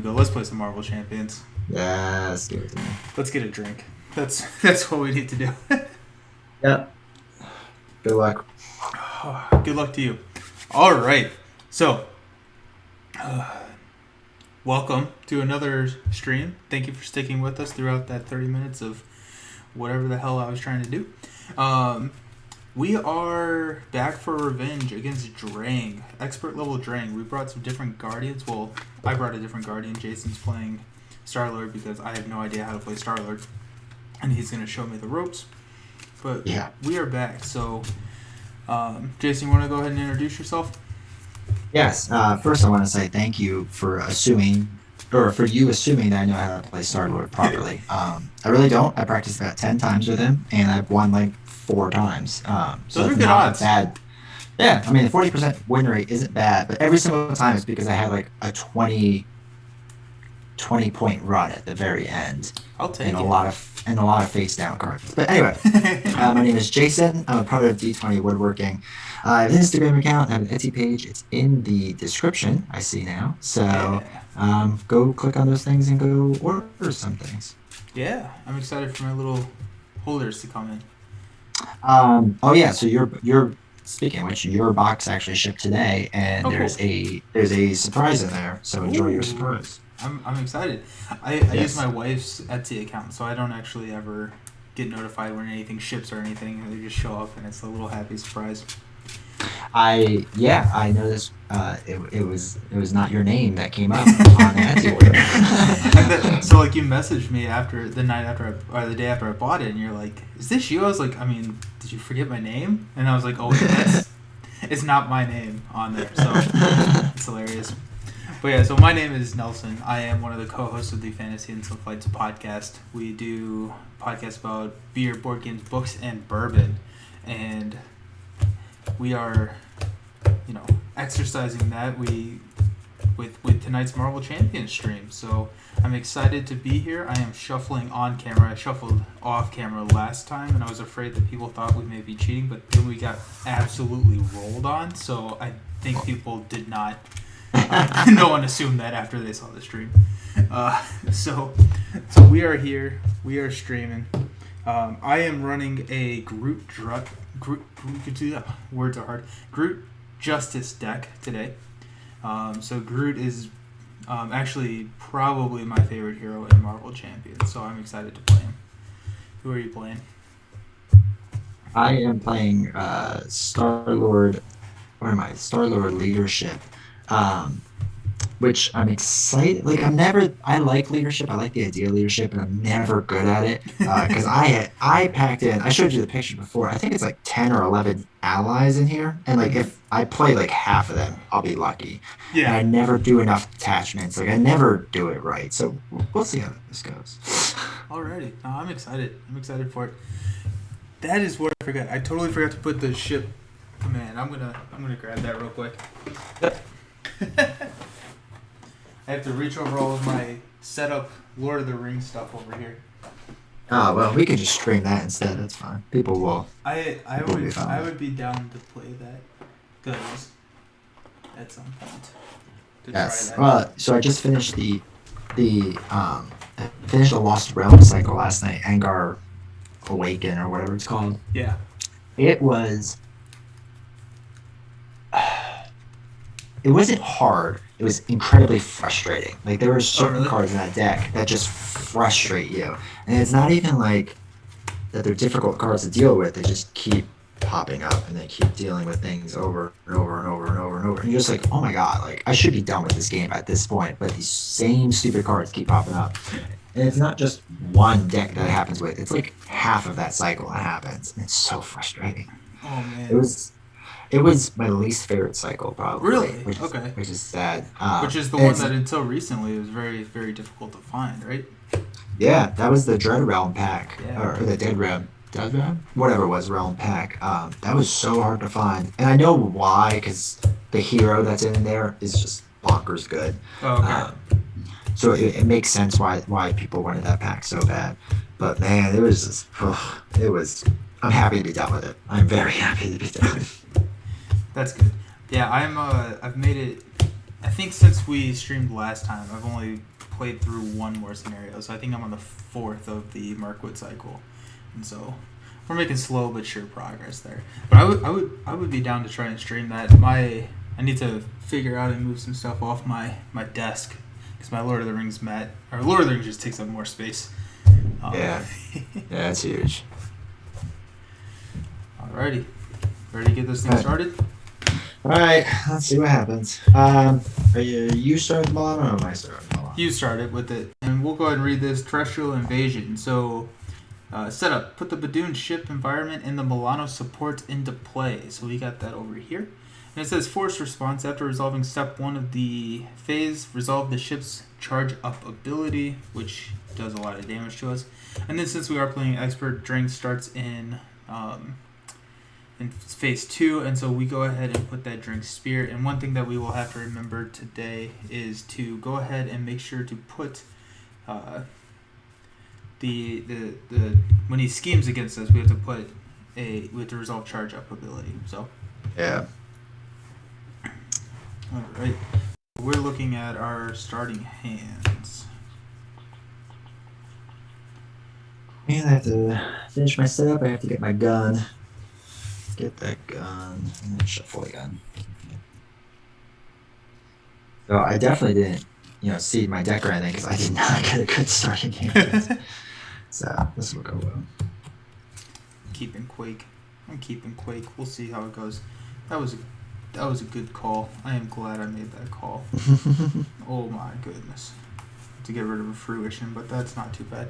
Go. Let's play some Marvel Champions. Yes, give it to me. Let's get a drink. That's what we need to do. Yep. Good luck. Good luck to you. All right. So, welcome to another stream. Thank you for sticking with us throughout that 30 minutes of whatever the hell I was trying to do. We are back for revenge against Drang, expert level Drang. We brought some different Guardians. Well, I brought a different Guardian. Jason's playing Star-Lord because I have no idea how to play Star-Lord. And he's going to show me the ropes. But yeah, we are back. So, Jason, you want to go ahead and introduce yourself? Yes. First, I want to say thank you for assuming that I know how to play Star-Lord properly. I really don't. I practiced about 10 times with him, and I've won like 4 times. So they're good odds. Bad. Yeah, I mean, the 40% win rate isn't bad, but every single time it's because I had like a 20 point run at the very end. I'll take it. A lot of face down cards. But anyway, my name is Jason. I'm a part of D20 Woodworking. I have an Instagram account. I have an Etsy page. It's in the description, I see now. So go click on those things and go order some things. Yeah, I'm excited for my little holders to come in. Oh yeah, so you're speaking of which, your box actually shipped today, and there's a surprise in there. So enjoy your surprise. I'm excited. I use my wife's Etsy account, so I don't actually ever get notified when anything ships or anything. They just show up, and it's a little happy surprise. I noticed it was not your name that came up on the Etsy order. So like you messaged me after the day after I bought it, and you're like, "Is this you?" I was like, "I mean, did you forget my name?" And I was like, "Oh, it's not my name on there." So it's hilarious. But yeah, so my name is Nelson. I am one of the co-hosts of the Fantasy and Some Fights podcast. We do podcasts about beer, board games, books, and bourbon, and we are, exercising that with tonight's Marvel Champions stream. So I'm excited to be here. I am shuffling on camera. I shuffled off camera last time, and I was afraid that people thought we may be cheating, but then we got absolutely rolled on. So I think people did not. No one assumed that after they saw the stream. So we are here. We are streaming. I am running a Groot words are hard. Groot Justice deck today. So Groot is actually probably my favorite hero in Marvel Champions. So I'm excited to play him. Who are you playing? I am playing Star-Lord. What am I? Star-Lord Leadership. Which I'm excited. Like I like leadership. I like the idea of leadership, and I'm never good at it because I packed in. I showed you the picture before. I think it's like 10 or 11 allies in here, and like if I play like half of them, I'll be lucky. Yeah. And I never do enough attachments. Like I never do it right. So we'll see how this goes. Alrighty, no, I'm excited. I'm excited for it. That is what I forgot. I totally forgot to put the ship command. I'm gonna grab that real quick. Yep. I have to reach over all of my setup Lord of the Rings stuff over here. Oh well, we could just stream that instead. That's fine. People will. I would be down to play that because at some point. Yes. Well, so I just finished I finished the Lost Realm cycle last night. Angar Awaken or whatever it's called. Yeah. It wasn't hard. It was incredibly frustrating. Like there were certain cards in that deck that just frustrate you, and it's not even like that they're difficult cards to deal with. They just keep popping up, and they keep dealing with things over and over and over and over and over. And you're just like, oh my god, like I should be done with this game at this point. But these same stupid cards keep popping up, and it's not just one deck that it happens with. It's like half of that cycle that happens, and it's so frustrating. Oh man. It was my least favorite cycle, probably. Really? Which is sad. Which is the one that until recently was very, very difficult to find, right? Yeah, that was the Dread Realm pack. Yeah. Or the Dead Realm? Whatever it was, Realm pack. That was so hard to find. And I know why, because the hero that's in there is just bonkers good. Oh, okay. So it makes sense why people wanted that pack so bad. But man, it was just... I'm happy to be done with it. I'm very happy to be done. That's good. Yeah, I've made it I think since we streamed last time, I've only played through one more scenario, so I think I'm on the 4th of the Markwood cycle, and so we're making slow but sure progress there. But I would be down to try and stream that. I need to figure out and move some stuff off my desk because my Lord of the Rings Lord of the Rings just takes up more space. Yeah, it's huge. Alrighty, ready to get this thing started? All right, let's see what happens. Are you starting the Milano or am I starting the Milano? You started with it, and we'll go ahead and read this. Terrestrial invasion. So, setup. Put the Badoon ship environment in the Milano support into play. So we got that over here. And it says force response. After resolving step 1 of the phase, resolve the ship's charge up ability, which does a lot of damage to us. And then since we are playing expert, Drang starts in phase 2, and so we go ahead and put that Drink Spear. And one thing that we will have to remember today is to go ahead and make sure to put the when he schemes against us, we have to resolve charge up ability. So yeah. All right, we're looking at our starting hands. And I have to finish my setup. I have to get my gun. Get that gun and then shuffle the gun. So I definitely didn't, seed my deck or anything because I did not get a good starting hand. So this will go well. I'm keeping Quake. We'll see how it goes. That was a good call. I am glad I made that call. Oh my goodness. To get rid of a fruition, but that's not too bad.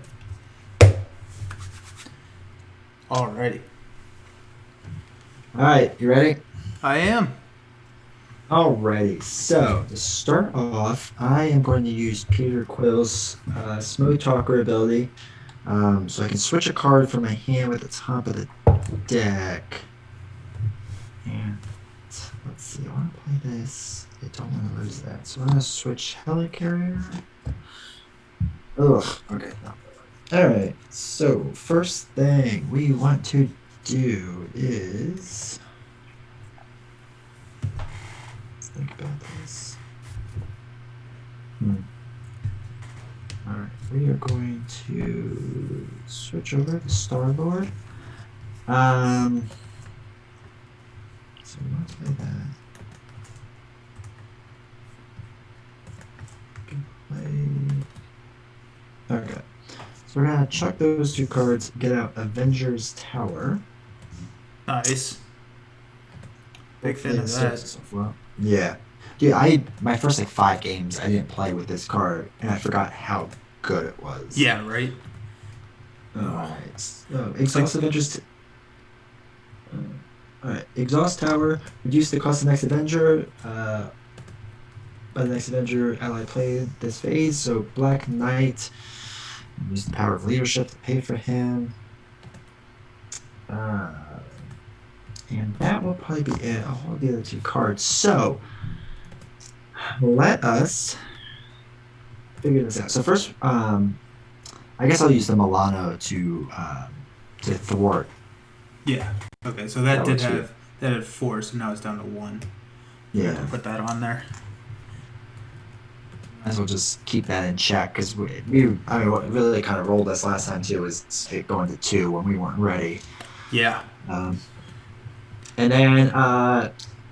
Alrighty. All right, you ready? I am. Alrighty, so to start off, I am going to use Peter Quill's Smooth Talker ability. So I can switch a card from my hand at the top of the deck. And let's see, I want to play this. I don't want to lose that. So I'm going to switch Helicarrier. Ugh, okay. No. Alright, so first thing we want to do is... Let's think about this. Alright, we are going to switch over to Star-Lord. So we want to play that. Okay. So we're going to chuck those 2 cards, get out Avengers Tower. Nice. Big fan of that. Well, yeah. Dude, my first 5 games I didn't play with this card, and I forgot how good it was. Yeah, right? Alright. So, Exhaust Avengers... Alright, Exhaust Tower, reduce the cost of the next Avenger. By the next Avenger ally played this phase, so Black Knight... Use the power of leadership to pay for him. And that will probably be it. I'll hold the other 2 cards. So, let us figure this out. So first, I guess I'll use the Milano to thwart. Yeah. Okay, so that had 4, so now it's down to 1. Yeah. Put that on there. Might as well just keep that in check because what really kind of rolled us last time too was it going to 2 when we weren't ready. Yeah. And then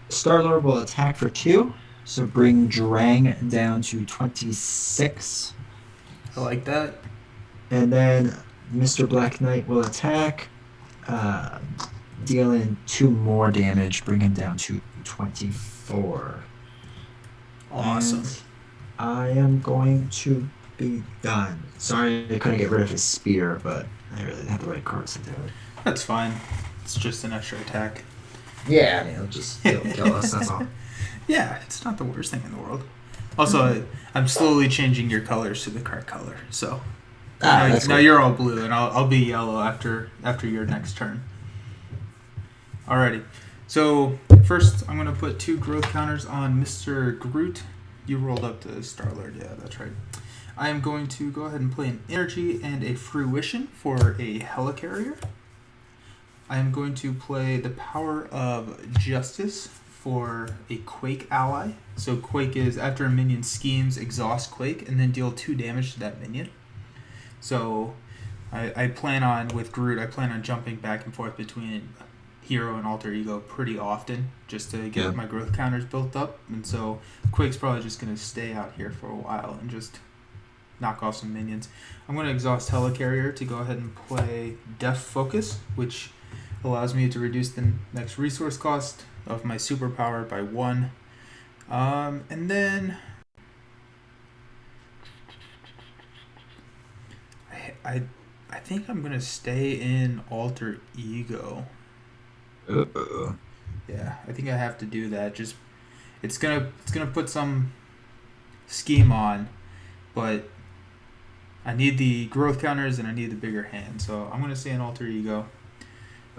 Star-Lord will attack for 2, so bring Drang down to 26. I like that. And then Mr. Black Knight will attack, dealing 2 more damage, bring him down to 24. Awesome. And I am going to be done. Sorry I couldn't get rid of his spear, but I really didn't have the right cards to do it. That's fine. It's just an extra attack. Yeah, I mean, it'll just kill us, that's all. Yeah, it's not the worst thing in the world. Also, I'm slowly changing your colors to the correct color. So now you're all blue, and I'll be yellow after your next turn. Alrighty. So first, I'm going to put 2 growth counters on Mr. Groot. You rolled up to Star-Lord. Yeah, that's right. I am going to go ahead and play an Energy and a Fruition for a Helicarrier. I am going to play the Power of Justice for a Quake ally. So Quake is after a minion schemes, exhaust Quake, and then deal 2 damage to that minion. So I plan on, with Groot, I plan on jumping back and forth between hero and alter ego pretty often just to get my growth counters built up. And so Quake's probably just going to stay out here for a while and just knock off some minions. I'm going to exhaust Helicarrier to go ahead and play Def Focus, which allows me to reduce the next resource cost of my superpower by 1. And then I think I'm going to stay in alter ego. Yeah, I think I have to do that. Just it's gonna put some scheme on, but I need the growth counters and I need the bigger hand. So I'm gonna stay in alter ego.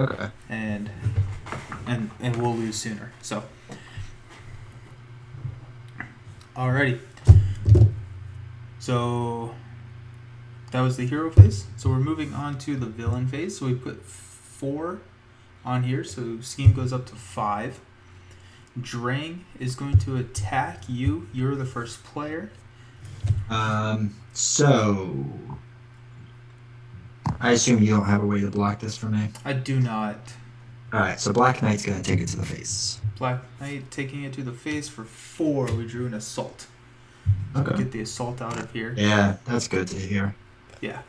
Okay. And we'll lose sooner. So alrighty. So that was the hero phase. So we're moving on to the villain phase. So we put 4 on here, so scheme goes up to 5. Drang is going to attack you. You're the first player. So I assume you don't have a way to block this for me? I do not. Alright, so Black Knight's gonna take it to the face. Black Knight taking it to the face for 4. We drew an assault. So Okay. get the assault out of here. Yeah, that's good to hear. Yeah.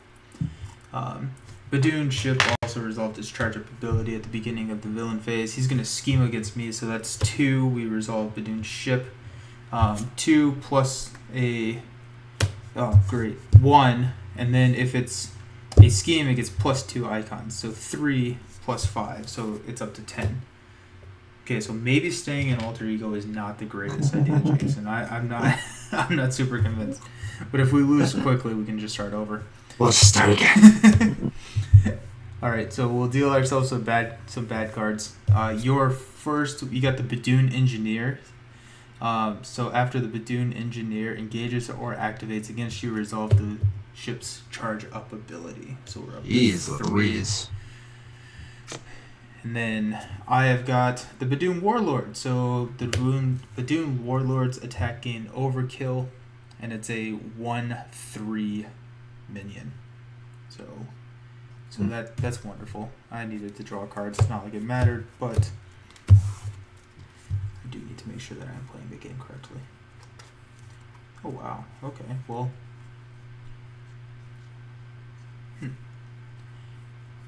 Badoon ship also resolved his charge-up ability at the beginning of the villain phase. He's going to scheme against me, so that's 2. We resolve Badoon's ship. 2 plus a... Oh, great. 1. And then if it's a scheme, it gets plus 2 icons. So 3 plus 5. So it's up to 10. Okay, so maybe staying in alter ego is not the greatest idea, Jason. I'm not I'm not super convinced. But if we lose quickly, we can just start over. We'll just start again. All right, so we'll deal ourselves some bad cards. Your first, you got the Badoon Engineer. So after the Badoon Engineer engages or activates against you, resolve the ship's charge up ability. So we're up to 3. And then I have got the Badoon Warlord. So the Badoon Warlord's attack gain overkill, and it's a 1/3 minion. So that's wonderful. I needed to draw cards. It's not like it mattered, but I do need to make sure that I'm playing the game correctly. Oh wow. Okay. Well.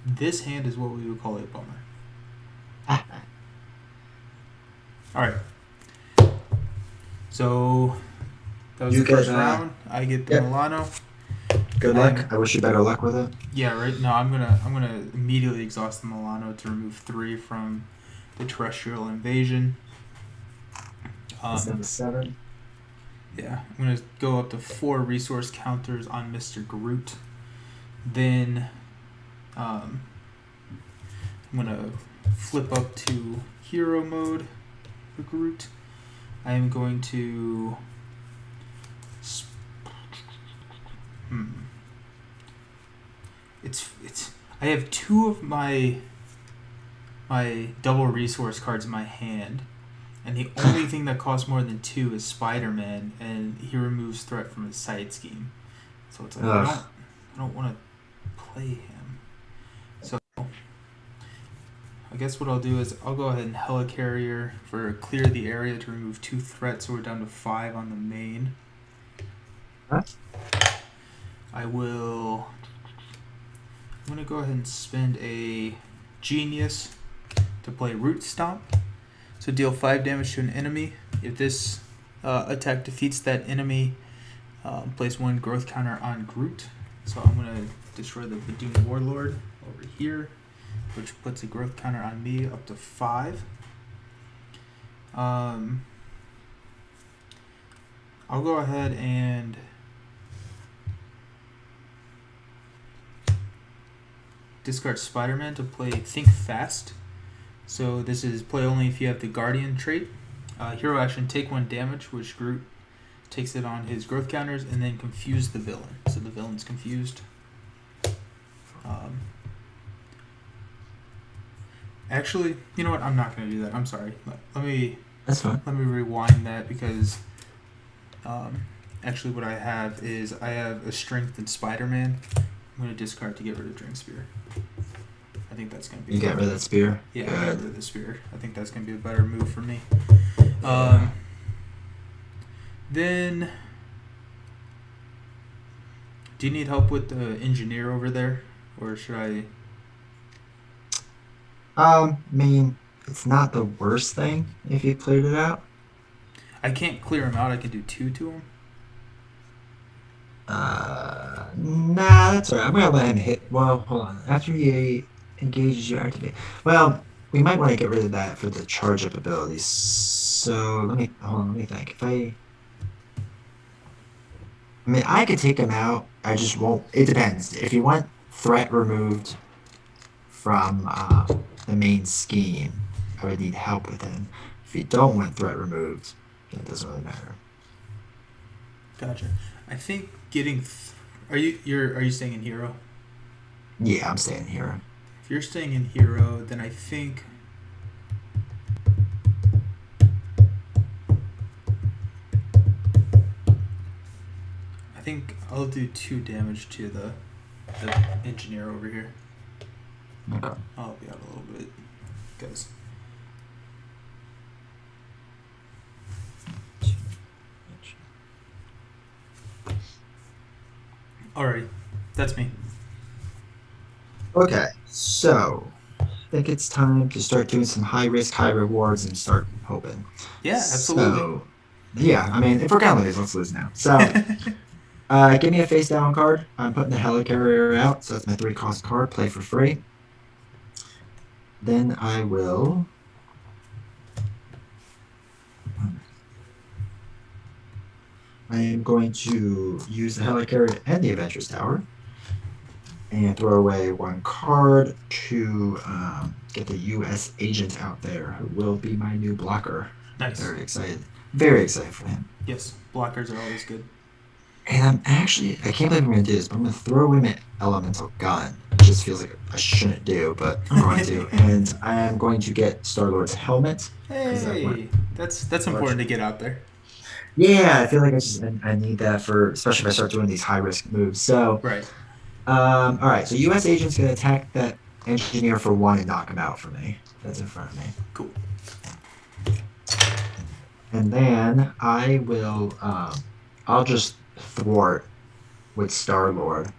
This hand is what we would call a bummer. Alright. So that was the first round. I get the Milano. Good luck. I wish you better luck with it. Yeah, right. No, I'm gonna immediately exhaust the Milano to remove 3 from the terrestrial invasion. Is that 7? Yeah, I'm gonna go up to 4 resource counters on Mr. Groot. Then I'm gonna flip up to hero mode for Groot. I am going to I have 2 of my double resource cards in my hand, and the only thing that costs more than 2 is Spider-Man, and he removes threat from his side scheme. So it's like I don't want to play him. So I guess what I'll do is I'll go ahead and Helicarrier for clear the area to remove 2 threats, so we're down to 5 on the main. Huh? I'm going to go ahead and spend a Genius to play Root Stomp. So deal 5 damage to an enemy. If this attack defeats that enemy, place 1 growth counter on Groot. So I'm going to destroy the Badoon Warlord over here, which puts a growth counter on me up to 5. I'll go ahead and discard Spider-Man to play Think Fast. So this is play only if you have the Guardian trait. Hero action, take 1 damage, which Groot takes it on his growth counters, and then confuse the villain. So the villain's confused. Actually, you know what? I'm not going to do that. I'm sorry. Let me That's fine. Let me rewind that because actually what I have is I have a strength in Spider-Man. I'm going to discard to get rid of Drang Spear. I think that's going to be... You get rid of that spear? Yeah, Good. I got rid of the spear. I think that's going to be a better move for me. Yeah. Then... Do you need help with the engineer over there? Or should I... I mean, it's not the worst thing if you cleared it out. I can't clear him out. I can do 2 to him. Nah, that's alright. I'm gonna let him hit. Well, hold on. After he engages you, activate. Well, we might want to get rid of that for the charge up abilities. So let me hold on. Let me think. I mean, I could take him out. I just won't. It depends. If you want threat removed from the main scheme, I would need help with him. If you don't want threat removed, that doesn't really matter. Gotcha. I think getting... Are you staying in hero? Yeah, I'm staying here. If you're staying in hero, then I think... I think I'll do 2 damage to the engineer over here. Okay. I'll help you out a little bit, guys. Alrighty, that's me. Okay, so I think it's time to start doing some high risk, high rewards and start hoping. Yeah, absolutely. So, yeah, I mean, if we're gonna lose, let's lose now. So, give me a face down card. I'm putting the helicarrier out, so that's my 3 cost card. Play for free. Then I will. I am going to use the helicarrier and the Adventurous Tower and throw away 1 card to get the U.S. agent out there, who will be my new blocker. Nice. Very excited. Very excited for him. Yes, blockers are always good. And I can't believe I'm going to do this, but I'm going to throw away my elemental gun. It just feels like I shouldn't do, but I'm going to. And I am going to get Star-Lord's helmet. Hey, that's important to get out there. Yeah, I feel like I need that for, especially if I start doing these high risk moves. So, Right. all right. So U.S. agent's gonna attack that engineer for 1 and knock him out for me. That's in front of me. Cool. And then I will, I'll just thwart with Star-Lord,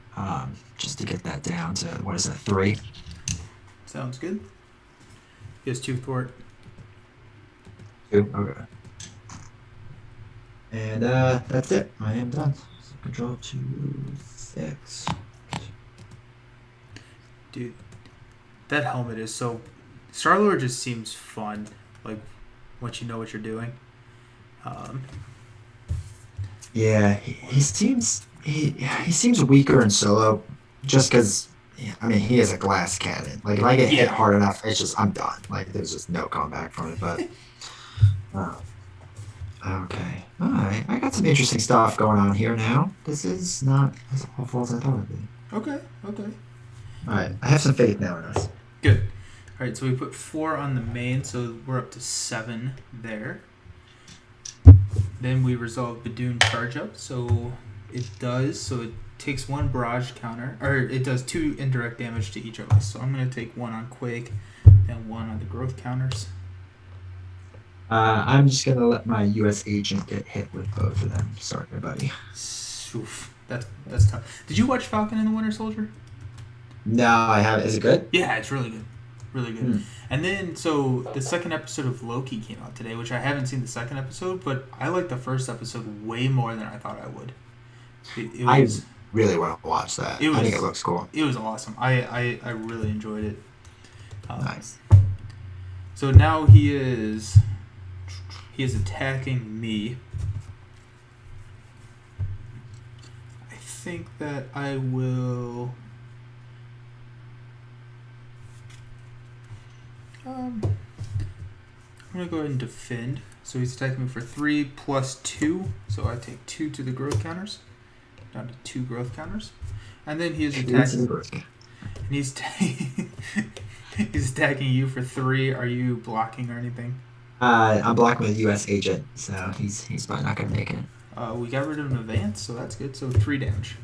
just to get that down to, what is that, 3? Sounds good. He has 2 thwart. 2. Okay. And that's it. I am done. So control 2, 6. Dude, that helmet is so... Star-Lord just seems fun, like, once you know what you're doing. Yeah, he seems weaker in solo, just because. I mean, he is a glass cannon. Like, if I get hit hard enough, it's just I'm done. Like, there's just no comeback from it. But okay, all right. I got some interesting stuff going on here now. This is not as awful as I thought it would be. Okay. All right, I have some faith now in us. Good. All right, so we put 4 on the main, so we're up to 7 there. Then we resolve Badoon charge up, so it takes 1 barrage counter, or it does 2 indirect damage to each of us. So I'm going to take 1 on Quake, and 1 on the growth counters. I'm just gonna let my U.S. agent get hit with both of them. Sorry, buddy. Oof, that's tough. Did you watch Falcon and the Winter Soldier? No, I haven't. Is it good? Yeah, it's really good. Really good. And then, so the second episode of Loki came out today, which I haven't seen the second episode, but I liked the first episode way more than I thought I would. I really want to watch that. I think it looks cool. It was awesome. I really enjoyed it. Nice. So now he is attacking me. I think that I will... I'm going to go ahead and defend. So he's attacking me for 3 plus 2. So I take 2 to the growth counters. Down to 2 growth counters. And then he is attacking... And he's attacking you for 3. Are you blocking or anything? I'm blocking with U.S. agent, so he's probably not gonna make it. We got rid of an advance, so that's good. So 3 damage.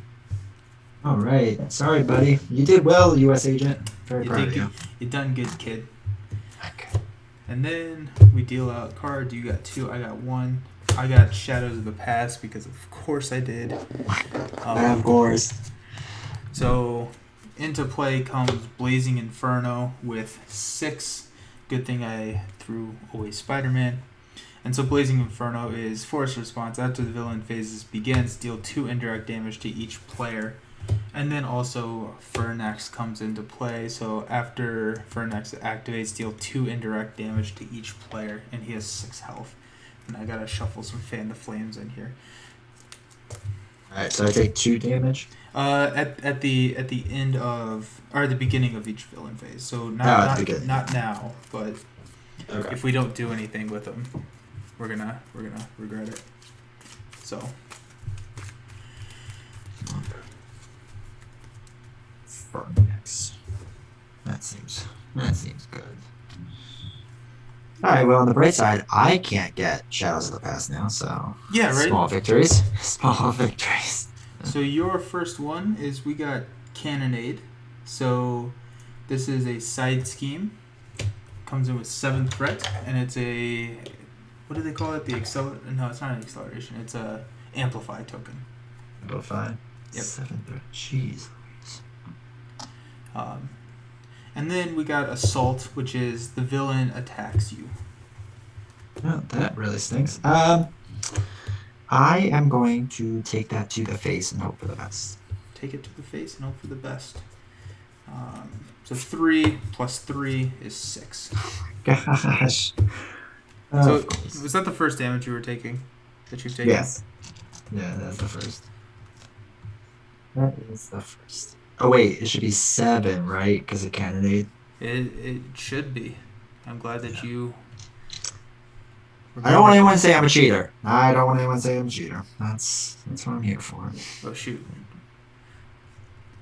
All right. Sorry, buddy. You did well, U.S. agent. Very You proud did of you. good. You done good, kid. Okay. And then we deal out cards. You got 2. I got 1. I got Shadows of the Past because of course I did. Of course. So into play comes Blazing Inferno with 6. Good thing I threw away Spider-Man. And so Blazing Inferno is force response. After the villain phases begins, deal 2 indirect damage to each player. And then also Fernax comes into play. So after Fernax activates, deal 2 indirect damage to each player. And he has 6 health. And I gotta shuffle some Fan the Flames in here. Alright, so I take 2 damage? At the end of, or at the beginning of each villain phase. So At the beginning. not now, but Okay. if we don't do anything with them, we're gonna regret it. So Fernax. That seems good. Alright, well on the bright side, I can't get Shadows of the Past now, so yeah, right. small victories. Small victories. So your first one is we got Cannonade. So this is a side scheme. Comes in with 7 threat, and it's a, what do they call it? The No, it's not an acceleration. It's a amplify token. Amplify. Yep. 7 threat. Jeez. And then we got Assault, which is the villain attacks you. Oh, that really stinks. I am going to take that to the face and hope for the best. Take it to the face and hope for the best. So 3 plus 3 is 6. Gosh. So was that the first damage you were taking? That you've taken? Yes. Yeah, that's the first. That is the first. Oh wait, it should be 7, right? Because of Cannonade. It should be. I'm glad that you. I don't want anyone to say I'm a cheater. I don't want anyone to say I'm a cheater. That's what I'm here for. Oh shoot!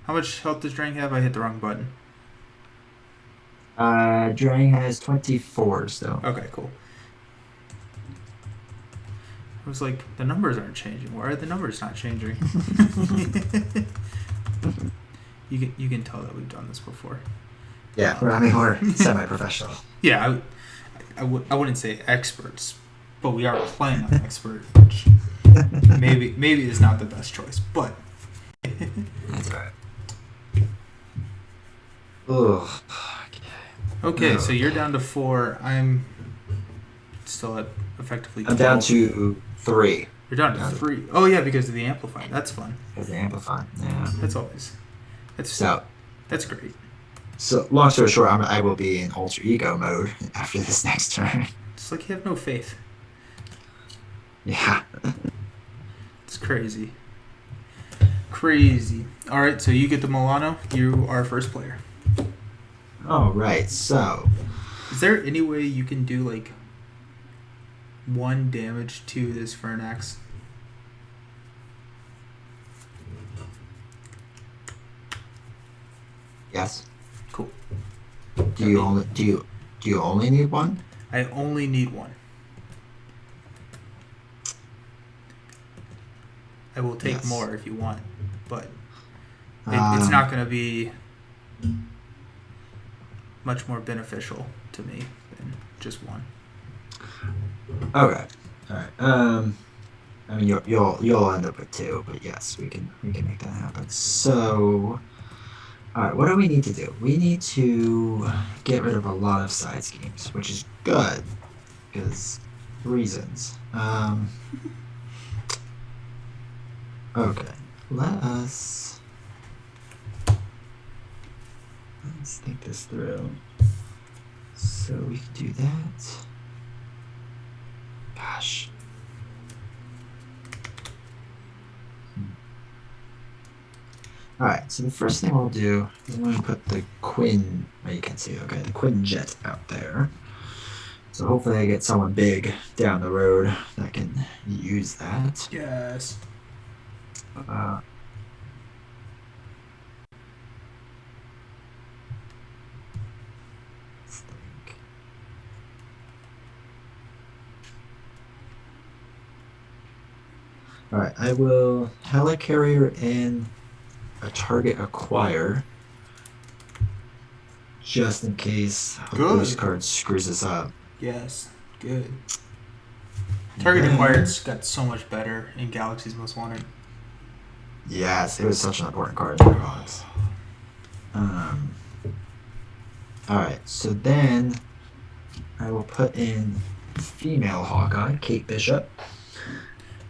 How much health does Drang have? I hit the wrong button. Drang has 24 still. Okay, cool. I was like, the numbers aren't changing. Why are the numbers not changing? You can tell that we've done this before. Yeah, I mean we're semi-professional. Yeah, I wouldn't say experts, but we are playing on expert, which maybe is not the best choice, but that's right. Ugh. Okay, so you're down to 4. I'm still at effectively 12. I'm down to 3. You're down to 3. Oh yeah, because of the amplify. That's fun. Because the amplify. Yeah. That's great. So long story short, I will be in alter ego mode after this next turn. It's like you have no faith. Yeah. It's crazy. Crazy. All right, so you get the Milano. You are first player. All right. So, is there any way you can do like 1 damage to this Fernax? yes. Cool. Do you only need 1? I only need 1. I will take more if you want, but it's not going to be much more beneficial to me than just 1. Okay. All right. I mean you'll end up with 2, but yes, we can make that happen. So, all right, what do we need to do? We need to get rid of a lot of side schemes, which is good because reasons. Okay, let's think this through. So we can do that. Gosh. Alright, so the first thing we'll do is I'm going to put the Quinn, you can see, okay, the Quinn jet out there. So hopefully I get someone big down the road that can use that. Yes. Let's think. Alright, I will helicarrier in a target acquire just in case a boost Good. card screws us up. Yes. Good. Target acquired's got so much better in Galaxy's Most Wanted. Yes, it was such an important card in Drawings. Alright, so then I will put in female Hawkeye, Kate Bishop.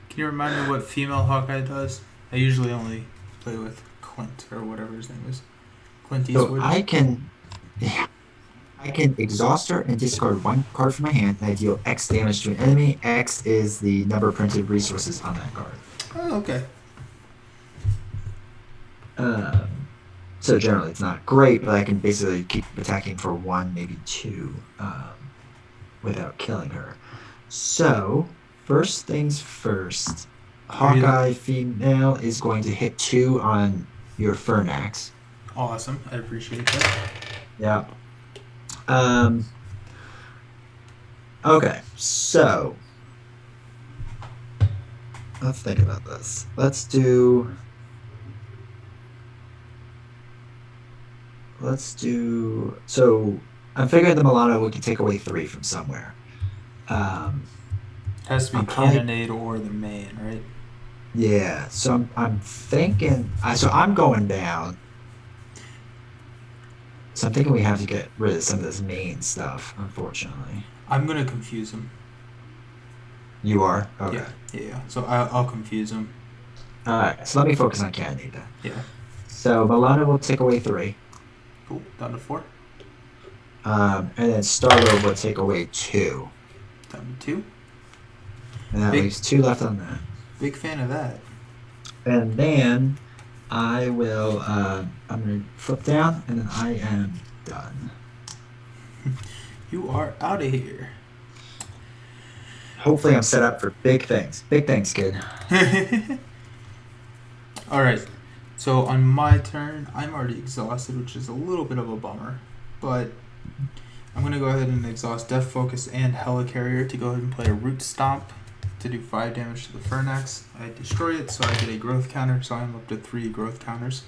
Can you remind me what female Hawkeye does? I usually only play with Clint or whatever his name is. Clint Eastwood. So I can exhaust her and discard one card from my hand, and I deal X damage to an enemy. X is the number of printed resources on that card. Oh, okay. So generally it's not great, but I can basically keep attacking for 1, maybe 2, without killing her. So, first things first, Hawkeye female is going to hit 2 on your Fernax. Awesome. I appreciate that. Yeah. Okay, so let's think about this. So I'm figuring the Milano we can take away 3 from somewhere. Has to be Cannonade or the main, right? Yeah, so I'm thinking. So I'm going down. So I'm thinking we have to get rid of some of this main stuff, unfortunately. I'm going to confuse him. You are? Okay. Yeah. So I'll confuse him. Alright, so let me focus on Cannonade then. Yeah. So Milano will take away 3. Cool. Down to 4. And then Starro will take away 2. Down to 2. And that leaves 2 left on that. Big fan of that. And then I will, I'm going to flip down, and then I am done. You are out of here. Hopefully I'm set up for big things. Big things, kid. Alright. So on my turn, I'm already exhausted, which is a little bit of a bummer. But I'm going to go ahead and exhaust Death Focus and Helicarrier to go ahead and play a Root Stomp to do 5 damage to the Fernax. I destroy it, so I get a growth counter, so I'm up to 3 growth counters.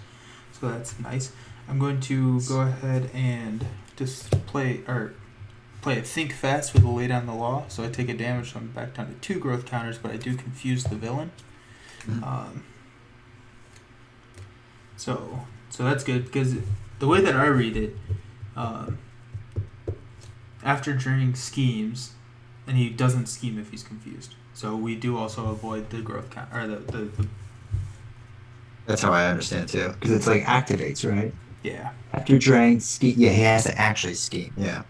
So that's nice. I'm going to go ahead and just play a Think Fast with a Lay Down the Law. So I take a damage, so I'm back down to 2 growth counters, but I do confuse the villain. So that's good, because the way that I read it, after Drang schemes, and he doesn't scheme if he's confused. So we do also avoid the growth count, or the That's how I understand it too, because it's like activates, right? Yeah. After Drang scheme, yeah, he has to actually scheme. Yeah.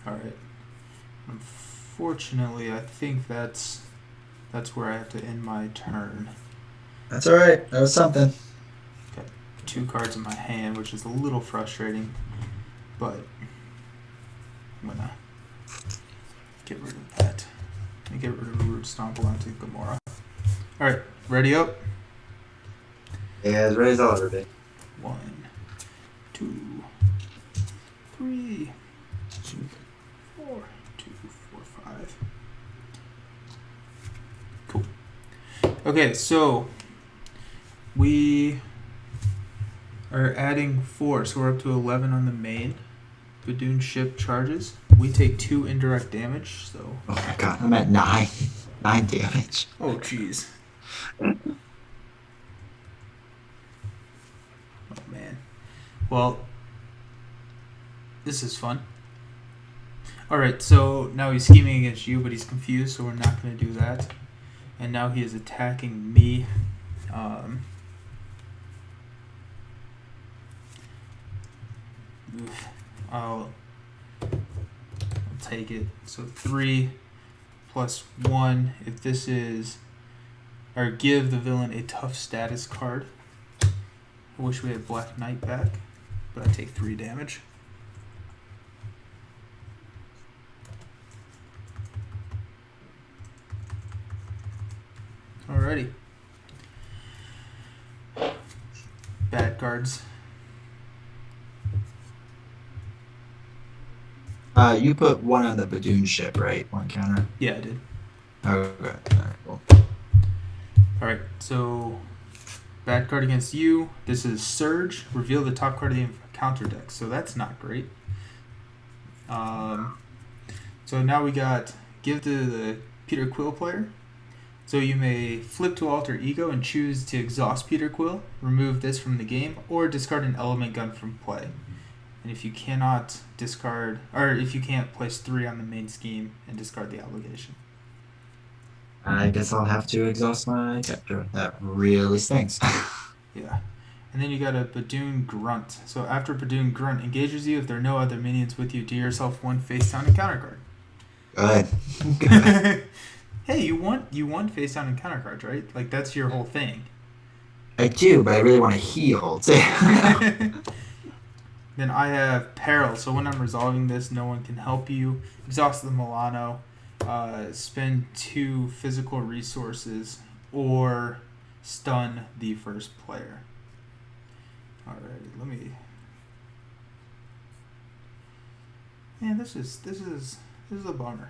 All right. Unfortunately, I think that's where I have to end my turn. That's all right. That was something. Got 2 cards in my hand, which is a little frustrating, but I'm gonna get rid of that. And get rid of the Root Stomp onto Gamora. All right, ready up? Yeah, as ready as I'll ever be. 1, 2, 3, 4, 2, 4, 5. Cool. Okay, so we are adding 4, so we're up to 11 on the main. Badoon ship charges. We take 2 indirect damage, so... Oh my god, I'm at 9. 9 damage. Oh, jeez. Oh, man. Well, this is fun. Alright, so now he's scheming against you, but he's confused, so we're not going to do that. And now he is attacking me. I'll take it. So 3 plus 1. If this is, or give the villain a tough status card. I wish we had Black Knight back, but I take 3 damage. Alrighty. Bad cards. You put 1 on the Badoon ship, right? 1 counter? Yeah, I did. Okay. Alright, cool. Alright, so bad card against you. This is Surge. Reveal the top card of the counter deck. So that's not great. So now we got give to the Peter Quill player. So you may flip to Alter Ego and choose to exhaust Peter Quill, remove this from the game, or discard an element gun from play. And if you cannot discard, or if you can't place 3 on the main scheme and discard the obligation. I guess I'll have to exhaust my Tector. That really stinks. Yeah. And then you got a Badoon Grunt. So after Badoon Grunt engages you, if there are no other minions with you, deal yourself 1 face down and counter card. Good. Good. Hey, you want face down and counter cards, right? Like that's your whole thing. I do, but I really want to heal too. Then I have Peril. So when I'm resolving this, no one can help you. Exhaust the Milano. Spend 2 physical resources or stun the first player. Alright, let me. Man, this is a bummer.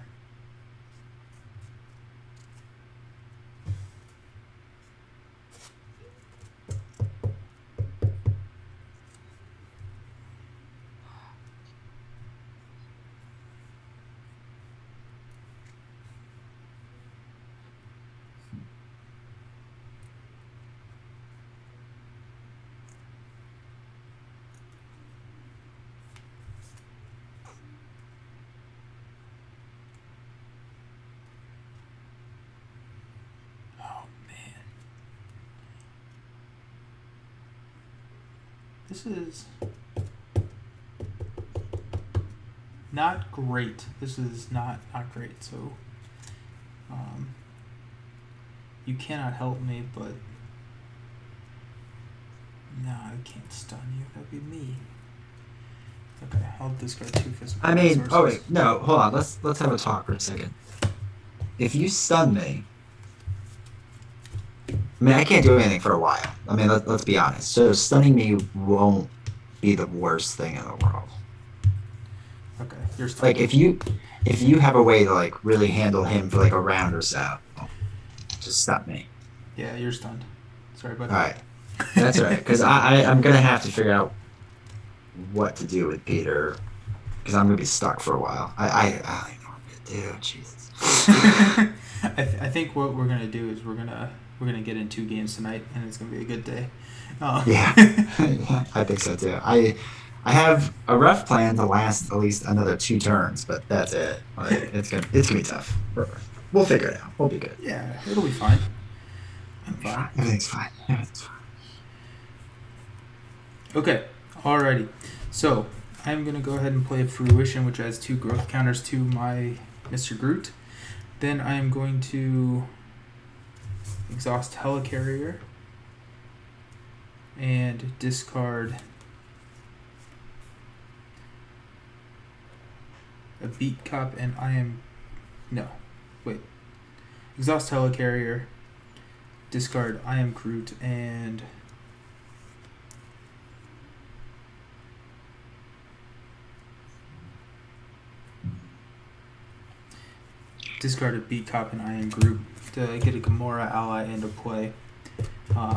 This is not great. This is not great. So, you cannot help me, but no, I can't stun you. That'd be me. Okay, I'll discard 2 physical. I mean, resources. oh wait, no, hold on. Let's have a talk for a second. If you stun me, I mean, I can't do anything for a while. I mean, let's be honest. So stunning me won't be the worst thing in the world. Okay, you're stunned. Like if you have a way to like really handle him for like a round or so, just stun me. Yeah, you're stunned. Sorry about All that. right, that's all right. Because I'm gonna have to figure out what to do with Peter, because I'm gonna be stuck for a while. I don't know what I'm gonna do. Jesus. I think what we're gonna do is we're gonna get in 2 games tonight, and it's gonna be a good day. Yeah, I think so too. I have a rough plan to last at least another 2 turns, but that's it. Like, it's gonna be tough. We'll figure it out. We'll be good. Yeah, it'll be fine. I'm fine. Everything's fine. Everything's fine. Okay, alrighty. So I'm gonna go ahead and play Fruition, which adds 2 growth counters to my Mr. Groot. Then I am going to exhaust Helicarrier and discard a Beat Cop, and exhaust Helicarrier, discard I Am Groot, and discard a Beat Cop and I Am Groot to get a Gamora ally into play.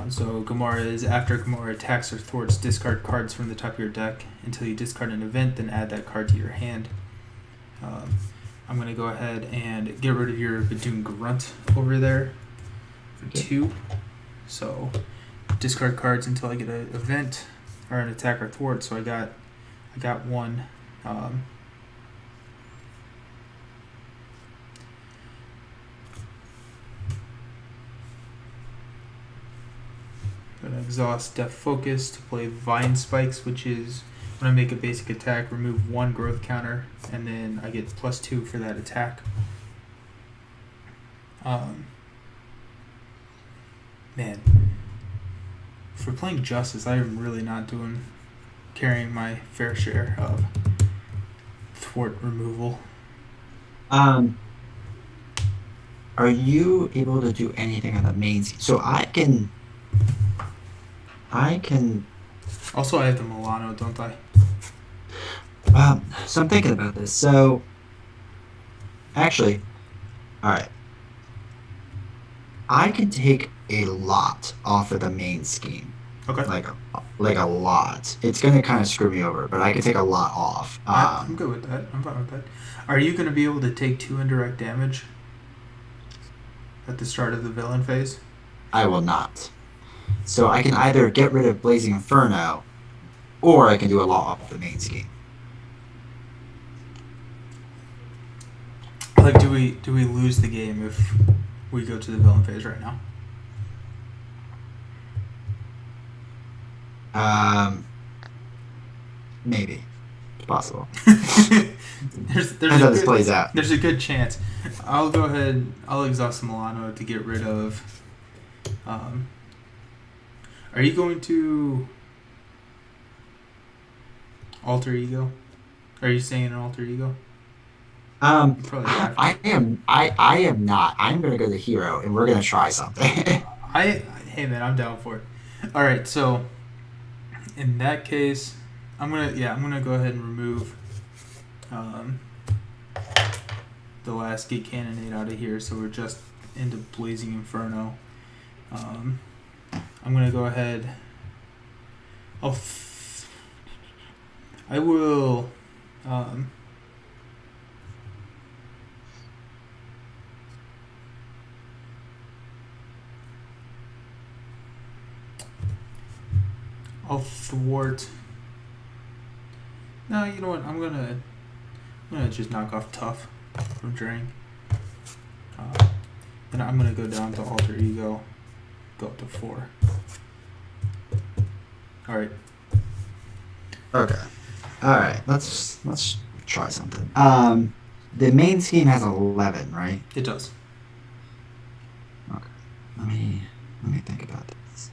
So Gamora is after Gamora attacks or thwarts, discard cards from the top of your deck until you discard an event, then add that card to your hand. I'm going to go ahead and get rid of your Badoon Grunt over there for 2. So discard cards until I get an event or an attack or thwart. So I got 1. Gonna exhaust Depth Focus to play Vine Spikes, which is when I make a basic attack, remove 1 growth counter, and then I get +2 for that attack. Man, for playing Justice, I am really not carrying my fair share of thwart removal. Are you able to do anything on the main scene? So I can. Also, I have the Milano, don't I? So I'm thinking about this. So, actually, all right. I can take a lot off of the main scheme. Okay. Like a lot. It's gonna kind of screw me over, but I can take a lot off. I'm good with that. I'm fine with that. Are you going to be able to take 2 indirect damage at the start of the villain phase? I will not. So I can either get rid of Blazing Inferno, or I can do a lot off the main scheme. Like, do we lose the game if we go to the villain phase right now? Maybe. It's possible. there's how this plays out. There's a good chance. I'll go ahead. I'll exhaust Milano to get rid of. Are you going to alter ego? Are you saying an alter ego? Probably have to. I am not. I'm gonna go to hero, and we're gonna try something. Hey man, I'm down for it. All right, so in that case, I'm gonna go ahead and remove the last Gate Cannonade out of here, so we're just into Blazing Inferno. I'm gonna go ahead. I will. I'll thwart. No, you know what? I'm gonna just knock off Tough from Drang. Then I'm gonna go down to Alter Ego, go up to 4. All right. Okay. All right. Let's try something. The main scheme has 11, right? It does. Okay. Let me think about this.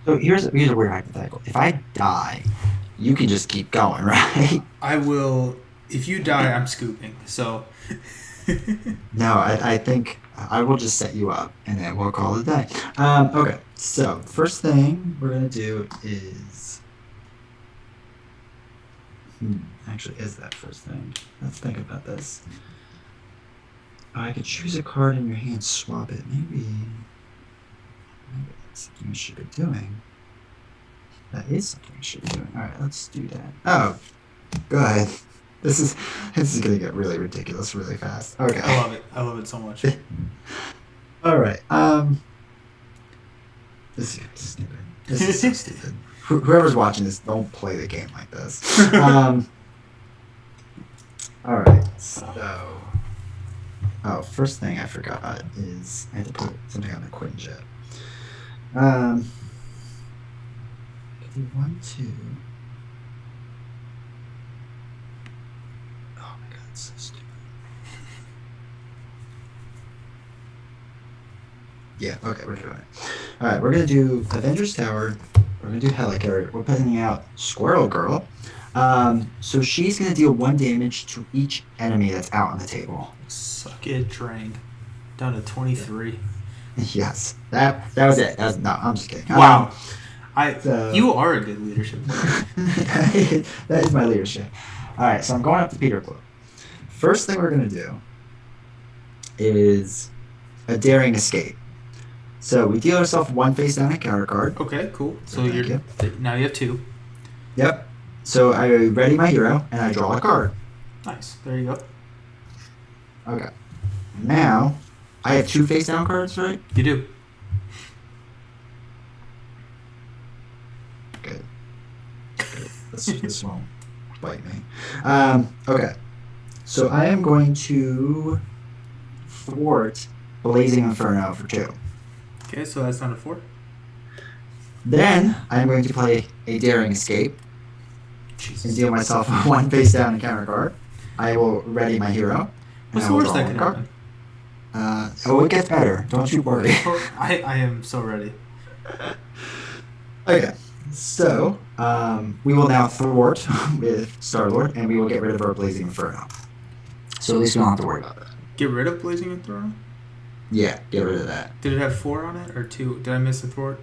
So here's a weird hypothetical. If I die, you can just keep going, right? I will. If you die, I'm scooping. So. No, I think I will just set you up, and then we'll call it a day. Okay. So first thing we're gonna do is. Actually, is that first thing? Let's think about this. I could choose a card in your hand, swap it. Maybe that's something we should be doing. That is something we should be doing. All right, let's do that. Oh, go ahead. This is gonna get really ridiculous really fast. Okay. I love it. I love it so much. All right. This is stupid. This is so stupid. Whoever's watching this, don't play the game like this. All right. So, first thing I forgot is I had to put something on the Quinjet. If you want to. Oh my god, it's so stupid. Yeah, okay, we're doing it. Alright, we're gonna do Avengers Tower. We're gonna do Helicarrier. We're putting out Squirrel Girl. So she's gonna deal 1 damage to each enemy that's out on the table. Suck it, Drang. Down to 23. Yes, that was it. No, I'm just kidding. Wow, you are a good leadership. That is my leadership. All right, so I'm going up to Peter Clue. First thing we're gonna do is a daring escape. So we deal ourselves 1 face down encounter card. Okay, cool. So now you have 2. Yep. So I ready my hero and I draw a card. Nice. There you go. Okay. Now I have 2 face down cards, right? You do. Good. This won't bite me. Okay. So I am going to thwart Blazing Inferno for 2. Okay, so that's down to 4. Then I'm going to play a Daring Escape and deal myself 1 face down encounter card. I will ready my hero. What's the worst that can happen? It gets better. Don't you worry. I am so ready. Okay. So, we will now thwart with Star-Lord, and we will get rid of our Blazing Inferno. So at least we don't have to worry about that. Get rid of Blazing Inferno? Yeah, get rid of that. Did it have 4 on it, or 2? Did I miss a thwart?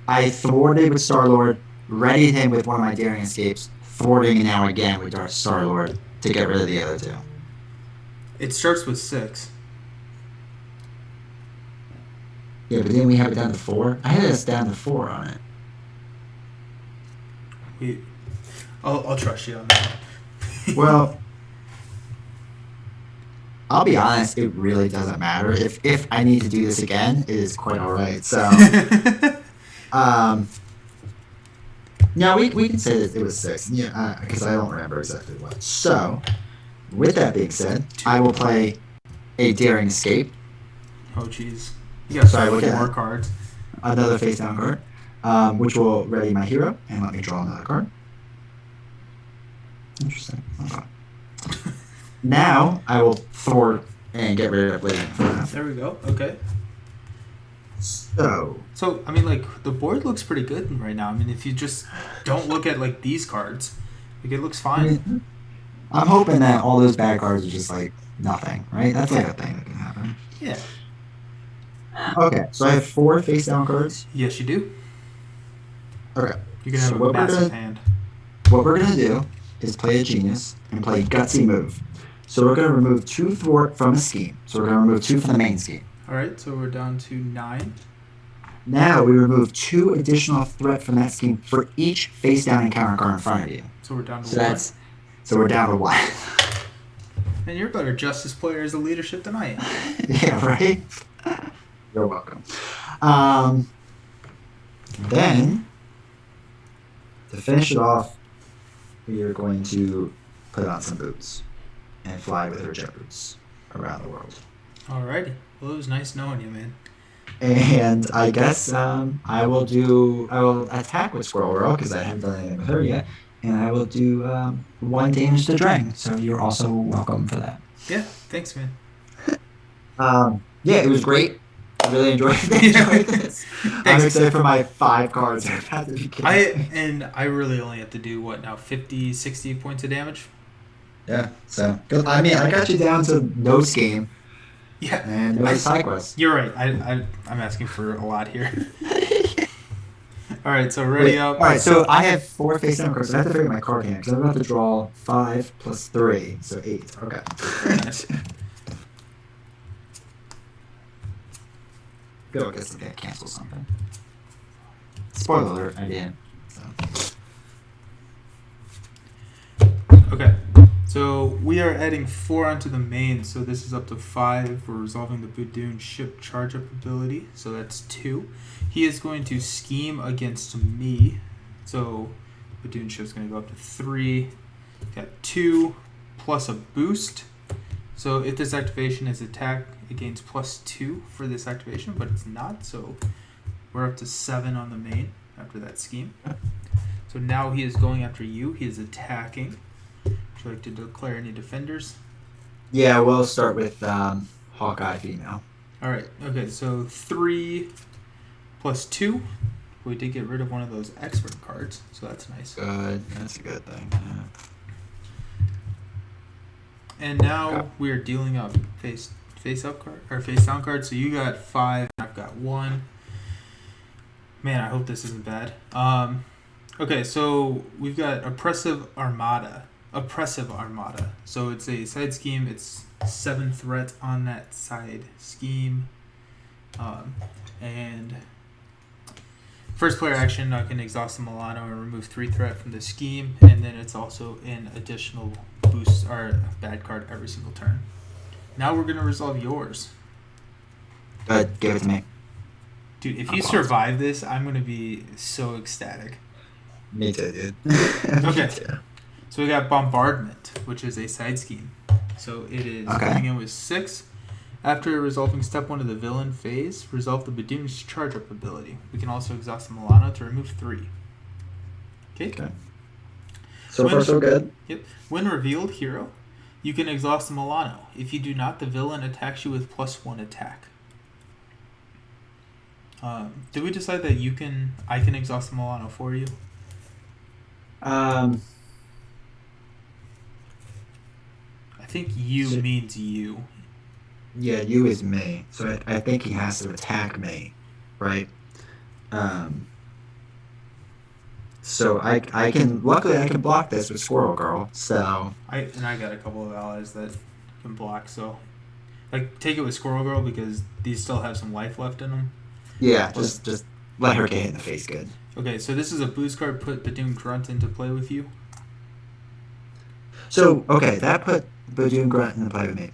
I thwarted with Star-Lord, readied him with one of my Daring Escapes, thwarting now again with our Star-Lord to get rid of the other 2. It starts with 6. Yeah, but didn't we have it down to 4? I had us down to 4 on it. I'll trust you on that. Well, I'll be honest, it really doesn't matter. If I need to do this again, it is quite all right. So, um, yeah, we can say that it was 6. Yeah, because I don't remember exactly what. So, with that being said, I will play a Daring Escape. Oh, jeez. You got So I look 4 at cards. another face down card, which will ready my hero and let me draw another card. Interesting. Okay. Now I will thwart and get rid of Blazing Inferno. There we go. Okay. So, I mean, like, the board looks pretty good right now. I mean, if you just don't look at, like, these cards, like, it looks fine. I'm hoping that all those bad cards are just, like, nothing, right? That's, like, a thing that can happen. Yeah. Okay, so I have 4 face down cards. Yes, you do. Okay. You can have a massive hand. What we're going to do is play a genius and play a gutsy move. So we're going to remove 2 thwart from a scheme. So we're going to remove 2 from the main scheme. All right, so we're down to 9. Now we remove 2 additional threat from that scheme for each face down encounter card in front of you. So we're down to 1. So we're down to 1. And you're a better Justice player as a leadership than I am. Yeah, right? You're welcome. Then, to finish it off, we are going to put on some boots and fly with her jet boots around the world. Alrighty. Well, it was nice knowing you, man. And I guess I will attack with Squirrel Girl because I haven't done anything with her yet. And I will do 1 damage to Drang. So you're also welcome for that. Yeah, thanks, man. Yeah, it was great. I really enjoyed this. I'm excited for my 5 cards. I really only have to do, what now, 50, 60 points of damage? Yeah, so, I mean, I got you down to no scheme. Yeah. And no side quest. You're right. I'm asking for a lot here. All right, so ready up. All right, so I have 4 face down cards. So I have to figure my card hand because I'm about to draw 5 plus 3, so 8. Okay. Very nice. Go, I guess I gotta cancel something. Spoiler alert, I didn't. So. Okay, so we are adding 4 onto the main, so this is up to 5 for resolving the Badoon ship charge up ability, so that's 2. He is going to scheme against me, so Badoon ship's going to go up to 3. Got 2 plus a boost. So if this activation is attack, it gains +2 for this activation, but it's not, so we're up to 7 on the main after that scheme. So now he is going after you. He is attacking. Would you like to declare any defenders? Yeah, we'll start with Hawkeye female. Alright, okay, so 3 plus 2. We did get rid of one of those expert cards, so that's nice. Good, that's a good thing. Yeah. And now we are dealing up face up card or face down card. So you got 5, I've got 1. Man, I hope this isn't bad. Okay, so we've got Oppressive Armada. So it's a side scheme. It's 7 threat on that side scheme. And first player action, I can exhaust the Milano and remove 3 threat from the scheme, and then it's also an additional boost or bad card every single turn. Now we're gonna resolve yours. Good, give it to me. Dude, if you survive this, I'm gonna be so ecstatic. Me too, dude. Okay. So we got Bombardment, which is a side scheme. So it is coming in with 6. After resolving step 1 of the villain phase, resolve the Badoon's charge up ability. We can also exhaust the Milano to remove 3. Okay. So far, so good. Yep. When revealed hero, you can exhaust the Milano. If you do not, the villain attacks you with +1 attack. Did we decide that I can exhaust the Milano for you? I think you means you. Yeah, you is me. So I think he has to attack me, right? So I can luckily I can block this with Squirrel Girl. So I got a couple of allies that can block. So like take it with Squirrel Girl because these still have some life left in them. Yeah, just let her get hit in the face good. Okay, so this is a boost card. Put Badoon Grunt into play with you. So, okay, that put Badoon Grunt in the play with me.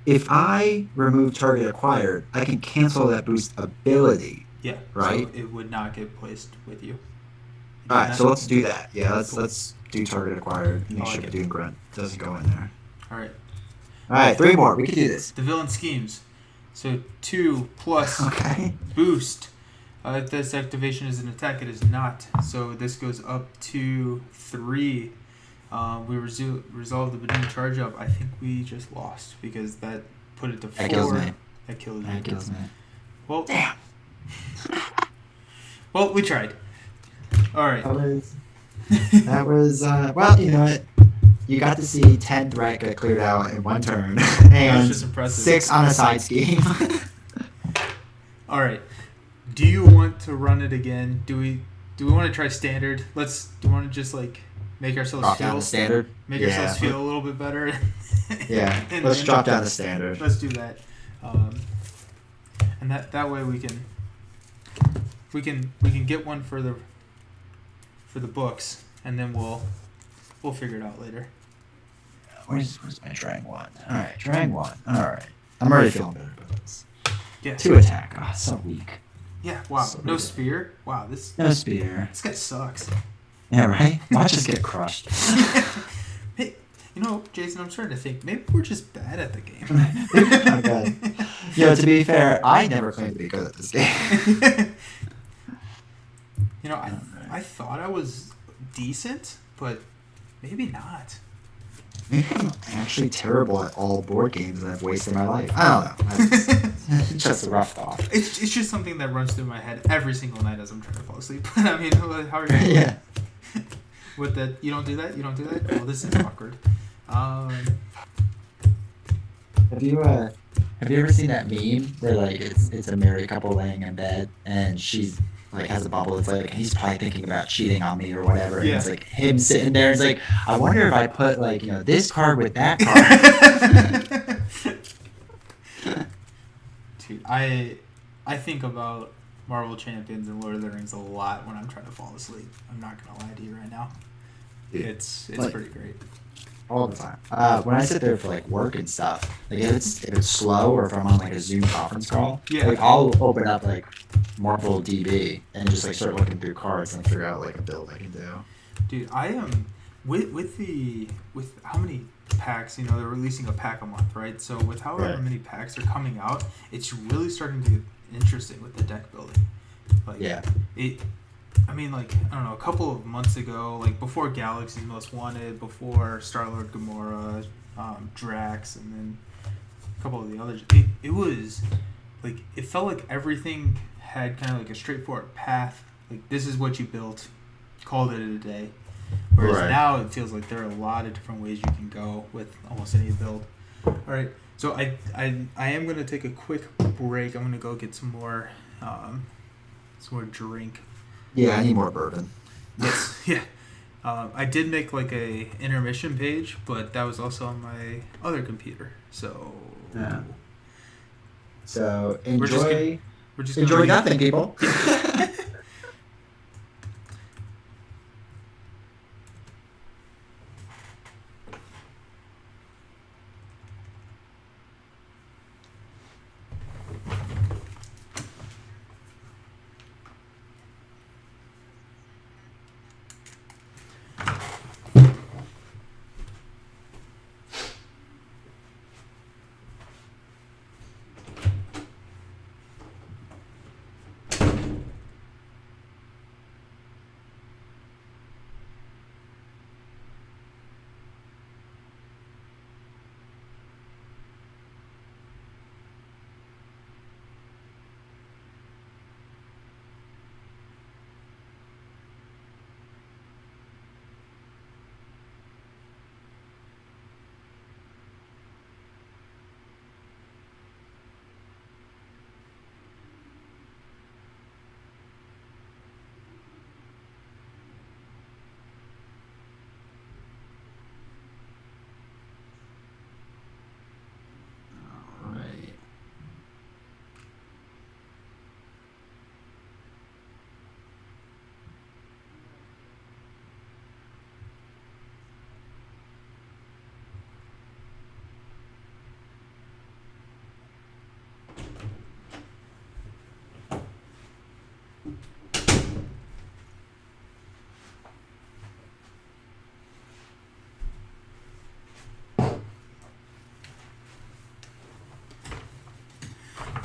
If I remove target acquired, I can cancel that boost ability. Yeah. Right? So it would not get placed with you. Alright, so let's do that. Yeah, let's do target acquired. Make sure it. Badoon Grunt doesn't go in there. Alright. Alright, 3 more. We can do this. The villain schemes. So 2 plus Okay. boost. If this activation is an attack, it is not. So this goes up to 3. We resolved the Badoon charge up. I think we just lost because that put it to 4. That kills me. That kills me. That kills me. Well, damn. Well, we tried. All right. That was well, you know what? You got to see 10 threat get cleared out in 1 turn, and just impressive. 6 on a side scheme. All right. Do you want to run it again? Do we want to try standard? Do you want to just like make ourselves drop down the standard? ourselves feel a little bit better? Yeah. Let's drop down the standard. Let's do that. And that way we can get one for the books, and then we'll figure it out later. Where's my Drang 1? Alright, Drang 1. Alright. I'm already feeling better about this. Yeah. 2 attack. Oh, so weak. Yeah, wow. So no weak. spear? Wow, No spear. this guy sucks. Yeah, right? Watch us get crushed. Hey, Jason, I'm starting to think maybe we're just bad at the game. Oh, God. To be fair, I never claimed to be good at this game. I thought I was decent, but maybe not. Maybe I'm actually terrible at all board games and I've wasted my life. I don't know. It's just a rough thought. It's just something that runs through my head every single night as I'm trying to fall asleep. I mean, how are you? Yeah. With that, you don't do that? You don't do that? Well, this is awkward. Have you ever seen that meme where like it's a married couple laying in bed and she's like has a bubble? It's like he's probably thinking about cheating on me or whatever. And it's like him sitting there. It's like I wonder if I put like this card with that card. Dude, I think about Marvel Champions and Lord of the Rings a lot when I'm trying to fall asleep. I'm not gonna lie to you right now. It's like, pretty great. All the time. When I sit there for like work and stuff, like if it's slow or if I'm on like a Zoom conference call, like I'll open up like Marvel DB and just like start looking through cards and figure out like a build I can do. Dude, I am with how many packs, they're releasing a pack a month, right? So with however many packs are coming out, it's really starting to get interesting with the deck building. Like I don't know, a couple of months ago, like before Galaxy's Most Wanted, before Star-Lord Gamora, Drax, and then a couple of the others, it was like it felt like everything had kind of like a straightforward path. Like this is what you built, called it a day. Whereas now it feels like there are a lot of different ways you can go with almost any build. All right, so I am going to take a quick break. I'm going to go get some more drink. Yeah, I need more bourbon. Yes, yeah. I did make like a intermission page, but that was also on my other computer. So yeah. So enjoy. We're just enjoy nothing, people.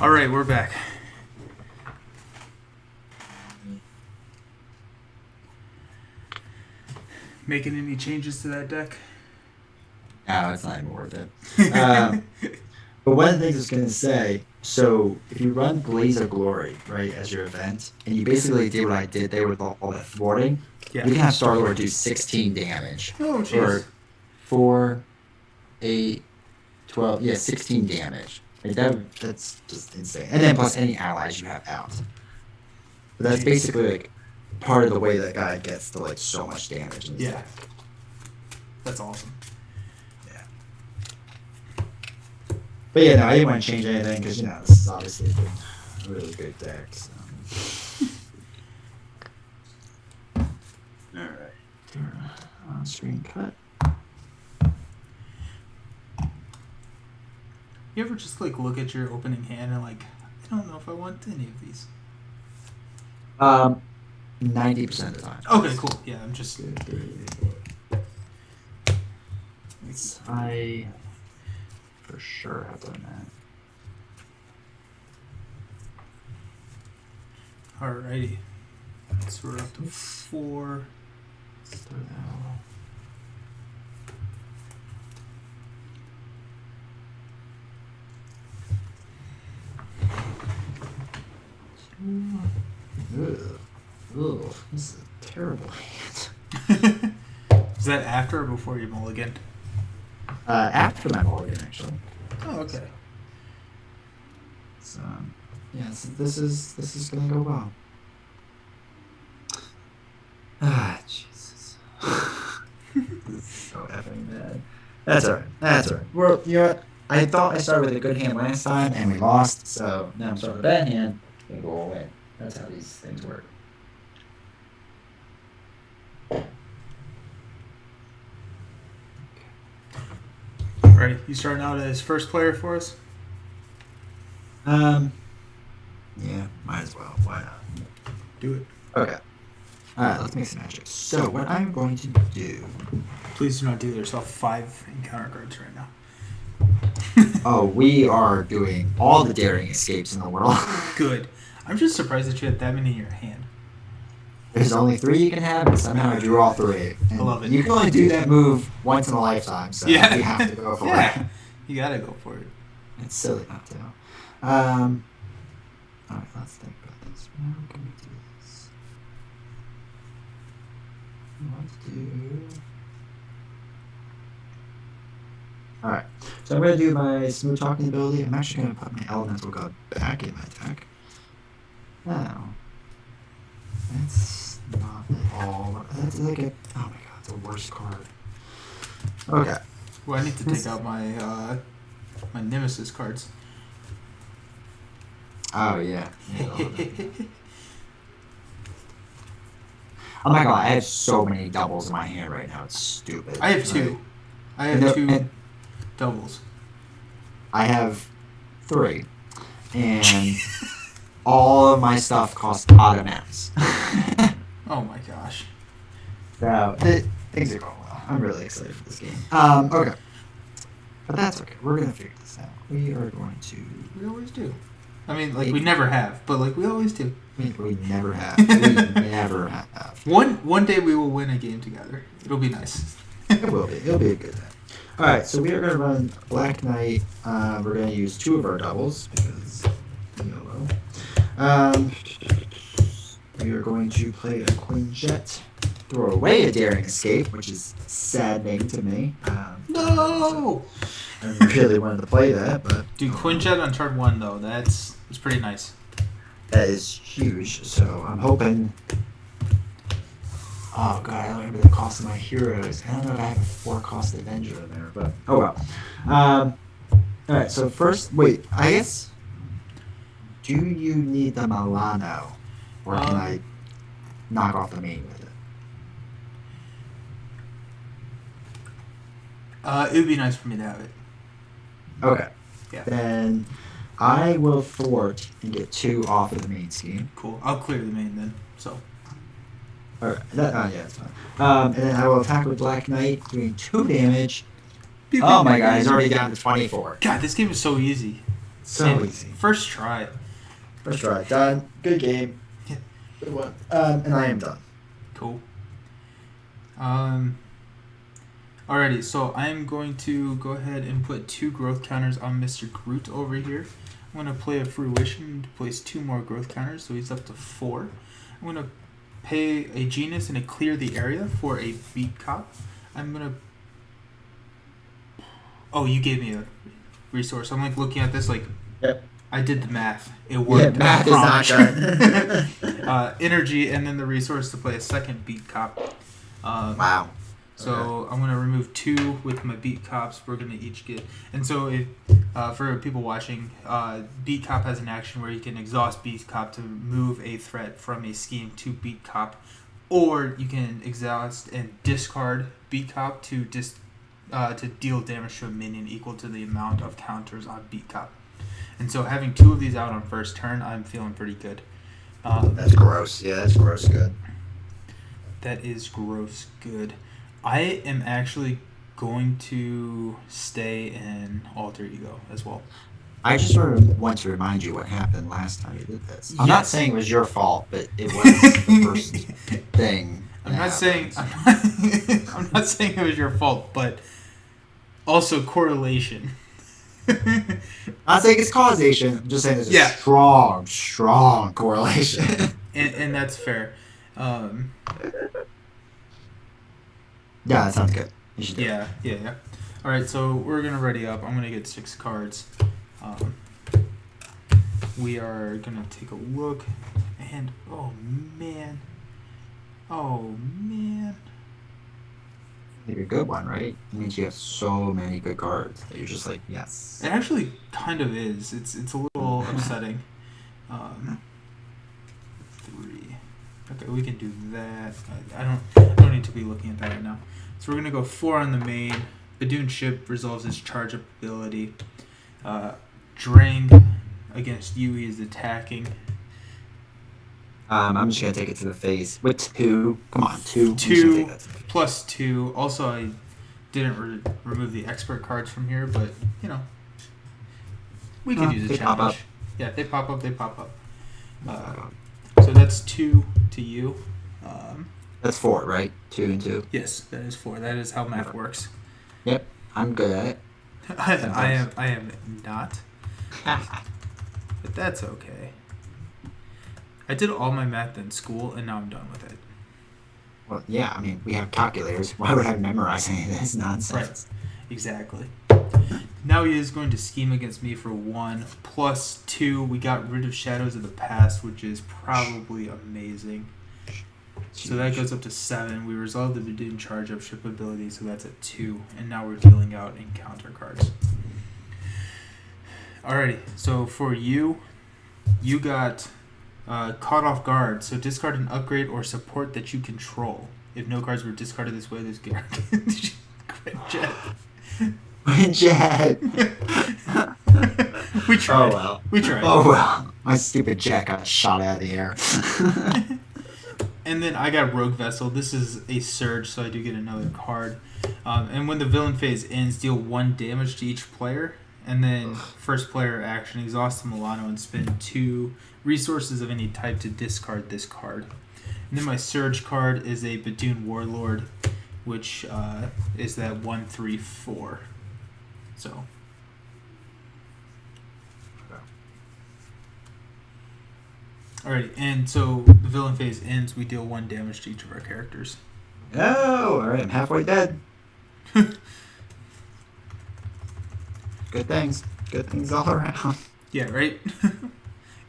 All right, we're back. Making any changes to that deck? No, it's not even worth it. But one of the things I was going to say, so if you run Blaze of Glory, right, as your event, and you basically did what I did there with all that thwarting, Yeah. you can have Star-Lord do 16 damage. Oh, jeez. Or 4, 8, 12, 16 damage. Like that's just insane. And then plus any allies you have out. But that's basically like part of the way that guy gets to like so much damage in his deck. That's awesome. Yeah. But yeah, no, I didn't want to change anything because, this is obviously a really good deck. So. Alright. On screen cut. You ever just like look at your opening hand and like, I don't know if I want any of these? 90% of the time. Okay, cool. Yeah, I'm just. I for sure have done that. Alrighty. So we're up to 4. Ugh, this is a terrible hand. Is that after or before you mulligan? After my mulligan, actually. Oh, okay. So, so this is gonna go well. Ah, Jesus. This is so effing bad. That's alright. Well, you know what? I thought I started with a good hand last time and we lost, so now I'm starting with a bad hand and go all in. That's how these things work. Ready? You starting out as first player for us? Yeah, might as well. Why not? Do it. Okay. Alright, let's make some magic. So, what I'm going to do... Please do not do yourself 5 encounter cards right now. Oh, we are doing all the daring escapes in the world. Good. I'm just surprised that you had that many in your hand. There's only 3 you can have, and somehow I drew all 3. And I love it. You can only do that move once in a lifetime, so Yeah. you have to go for Yeah. it. You gotta go for it. It's silly not to. Alright, let's think about this. How can we do this? Let's do... Alright, so I'm going to do my smooth talking ability. I'm actually going to put my elemental god back in my deck. Now, that's not at all... That's like a... Oh my god, it's the worst card. Okay. Well, I need to take out my my Nemesis cards. Oh, yeah. Oh my god, I have so many doubles in my hand right now. It's stupid. I have 2. I have 2 doubles. I have 3. And all of my stuff costs odd amounts. Oh my gosh. So, things are going well. I'm really excited for this game. Okay. But that's okay. We're going to figure this out. We are going to... We always do. I mean, like, we never have, but, like, we always do. We never have. We never have. One day we will win a game together. It'll be nice. It will be. It'll be a good day. Alright, so we are going to run Black Knight. We're going to use 2 of our doubles because YOLO. We are going to play a Quinjet. Throw away a Daring Escape, which is saddening to me. No! I really wanted to play that, but... Dude, Quinjet on turn 1, though. It's pretty nice. That is huge, so I'm hoping... Oh god, I don't remember the cost of my heroes. I don't know if I have a 4-cost Avenger in there, but... Oh well. Alright, so first... Wait, I guess... Do you need the Milano? Or can I knock off the main with it? It would be nice for me to have it. Okay. Yeah. Then I will thwart and get 2 off of the main scheme. Cool. I'll clear the main then. So. Alright. Yeah, that's fine. And then I will attack with Black Knight, doing 2 damage. Oh my god, he's already down to 24. God, this game is so easy. So easy. First try. First try. Done. Good game. Yeah. Good one. And I am done. Cool. Alrighty, so I'm going to go ahead and put 2 growth counters on Mr. Groot over here. I'm going to play a fruition to place 2 more growth counters, so he's up to 4. I'm going to pay a genius and a clear the area for a beat cop. I'm going to... Oh, you gave me a resource. I'm like looking at this like... Yep. I did the math. It worked. Yeah, math is not done. Energy and then the resource to play a second beat cop. Wow. So Okay. I'm going to remove 2 with my beat cops. We're going to each get... And so if for people watching, beat cop has an action where you can exhaust beat cop to move a threat from a scheme to beat cop. Or you can exhaust and discard beat cop to deal damage to a minion equal to the amount of counters on beat cop. And so having 2 of these out on first turn, I'm feeling pretty good. That's gross. Yeah, that's gross good. That is gross good. I am actually going to stay in Alter Ego as well. I just want to remind you what happened last time you did this. I'm not saying it was your fault, but it was the first thing. I'm not saying it was your fault, but also correlation. Not saying it's causation. I'm just saying there's a strong correlation. and that's fair. Yeah, that sounds good. You should do it. Yeah. All right, so we're gonna ready up. I'm gonna get 6 cards. We are gonna take a look, and oh man. You're a good one, right? It means you have so many good cards that you're just like, yes. It actually kind of is. It's a little upsetting. 3. Okay, we can do that. I don't need to be looking at that right now. So we're gonna go 4 on the main. Badoon ship resolves his charge up ability. Drang against you, he is attacking. I'm just gonna take it to the face with 2. Come on, 2. 2 plus 2. Also, I didn't remove the expert cards from here, but we could use a challenge. Pop up. Yeah, they pop up. So that's 2 to you. That's 4, right? 2 and 2. Yes, that is 4. That is how math works. Yep, I'm good at it. I am not. But that's okay. I did all my math in school, and now I'm done with it. Well, yeah, I mean, we have calculators. Why would I memorize any of this nonsense? Right. Exactly. Now he is going to scheme against me for 1 plus 2. We got rid of Shadows of the Past, which is probably amazing. So that goes up to 7. We resolved the Badoon charge up ship ability, so that's at 2. And now we're dealing out encounter cards. Alrighty, so for you got caught off guard. So discard an upgrade or support that you control. If no cards were discarded this way, this guarantee. Jet. Jet. We tried. Oh well. We tried. Oh well. My stupid jet got shot out of the air. And then I got Rogue Vessel. This is a surge, so I do get another card. And when the villain phase ends, deal 1 damage to each player. And then first player action, exhaust the Milano and spend 2 resources of any type to discard this card. And then my surge card is a Badoon Warlord, which is that 1/3/4. So. Alright, and so the villain phase ends, we deal 1 damage to each of our characters. Oh, alright, I'm halfway dead. Good things. Good things all around. Yeah, right?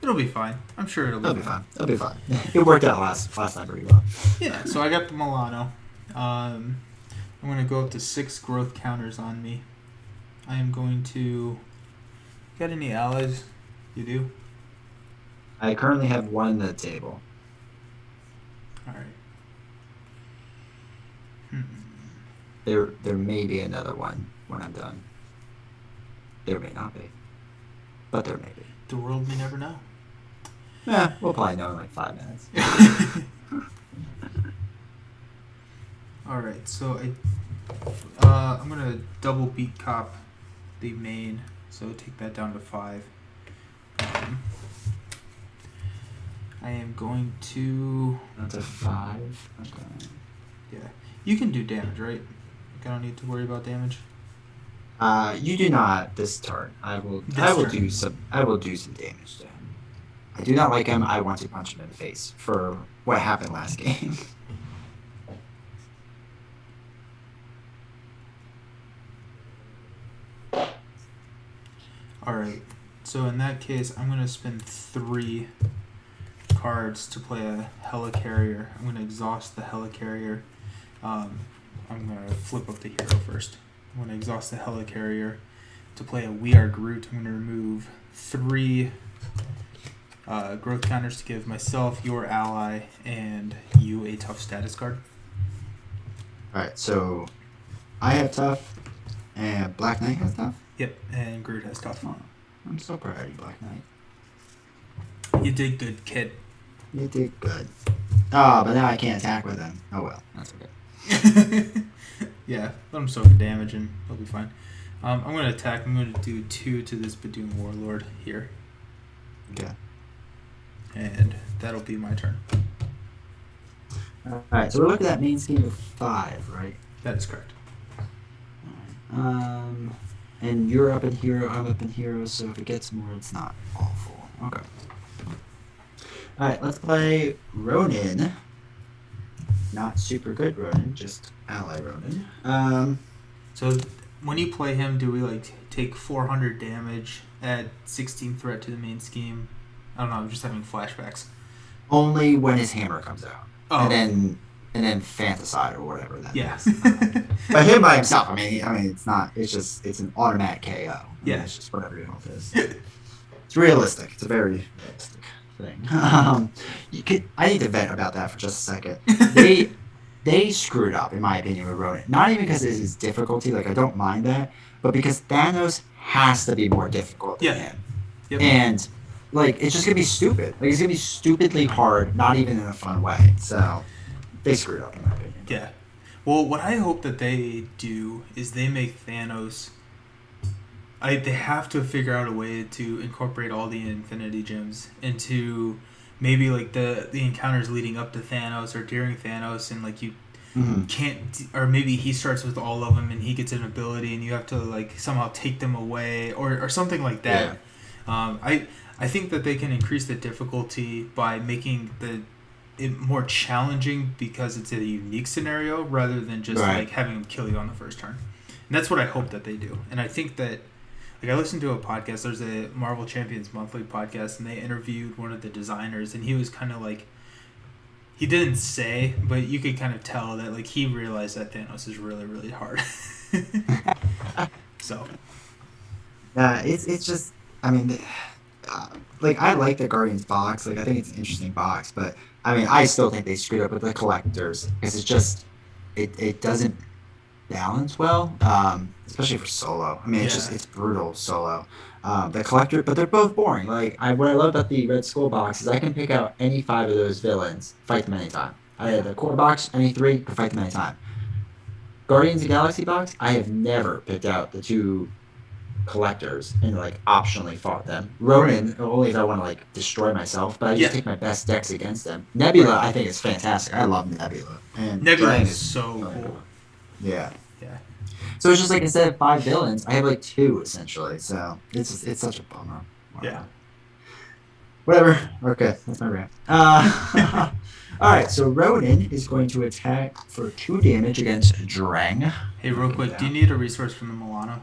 It'll be fine. I'm sure it'll be fine. It'll be fine. It worked out last time pretty well. Yeah, so I got the Milano. I'm going to go up to 6 growth counters on me. I am going to... Got any allies? You do? I currently have 1 at the table. Alright. There may be another one when I'm done. There may not be. But there may be. The world may never know. Yeah, we'll probably know in like 5 minutes. Alright, so I'm going to double beat cop the main, so take that down to 5. I am going to. That's a 5. Okay. Yeah, you can do damage, right? Like, I don't need to worry about damage. You do not this turn. I will do some damage to him. I do not like him. I want to punch him in the face for what happened last game. Alright, so in that case, I'm going to spend 3 cards to play a Helicarrier. I'm going to exhaust the Helicarrier. I'm going to flip up the hero first. I'm going to exhaust the Helicarrier to play a We Are Groot. I'm going to remove 3 growth counters to give myself, your ally, and you a tough status card. Alright, so I have tough, and Black Knight has tough? Yep, and Groot has tough. Oh, I'm so proud of you, Black Knight. You did good, kid. You did good. Oh, but now I can't attack with him. Oh well, that's okay. Yeah, let him soak the damage and he'll be fine. I'm going to attack. I'm going to do 2 to this Badoon Warlord here. Okay. And that'll be my turn. Alright, so we're looking at main scheme of 5, right? That is correct. And you're up in hero, I'm up in hero, so if it gets more, it's not awful. Okay. Alright, let's play Ronin. Not super good Ronin, just ally Ronin. So when you play him, do we like take 400 damage, add 16 threat to the main scheme? I don't know, I'm just having flashbacks. Only when his hammer comes out. Oh. And then Fanticide or whatever that is. But him by himself, I mean, it's not. It's an automatic KO. Yeah. It's just whatever your health is. It's realistic. It's a very realistic thing. I need to vent about that for just a second. They screwed up, in my opinion, with Ronin. Not even because of his difficulty, like I don't mind that, but because Thanos has to be more difficult than him. Yep. And like it's just gonna be stupid. Like it's gonna be stupidly hard, not even in a fun way. So they screwed up, in my opinion. Yeah. Well, what I hope that they do is they make Thanos. They have to figure out a way to incorporate all the Infinity Gems into maybe like the encounters leading up to Thanos or during Thanos, and like you can't, or maybe he starts with all of them and he gets an ability and you have to like somehow take them away or something like that. Yeah. I think that they can increase the difficulty by making it more challenging because it's a unique scenario rather than just like having him kill you on the first turn. And that's what I hope that they do. And I think that, like, I listened to a podcast, there's a Marvel Champions Monthly podcast, and they interviewed one of the designers, and he was kind of like, he didn't say, but you could kind of tell that like he realized that Thanos is really, really hard. So. It's just, I mean, like I like the Guardians box, like I think it's an interesting box, but I mean I still think they screwed up with the collectors because it's just it doesn't balance well, especially for solo. I mean it's brutal solo. The collector, but they're both boring. Like what I love about the Red Skull box is I can pick out any 5 of those villains, fight them anytime. I had the core box, any 3, can fight them anytime. Guardians of the Galaxy box, I have never picked out the 2 collectors and like optionally fought them. Ronin, only if I want to like destroy myself, but I just take my best decks against them. Nebula, I think is fantastic. I love Nebula. And Nebula Drang is so cool. Yeah. Yeah. So it's just like instead of 5 villains, I have like 2 essentially. So it's such a bummer. Wow. Yeah. Whatever. Okay, that's my rant. All right, so Ronin is going to attack for 2 damage against Drang. Hey, real quick, do you need a resource from the Milano?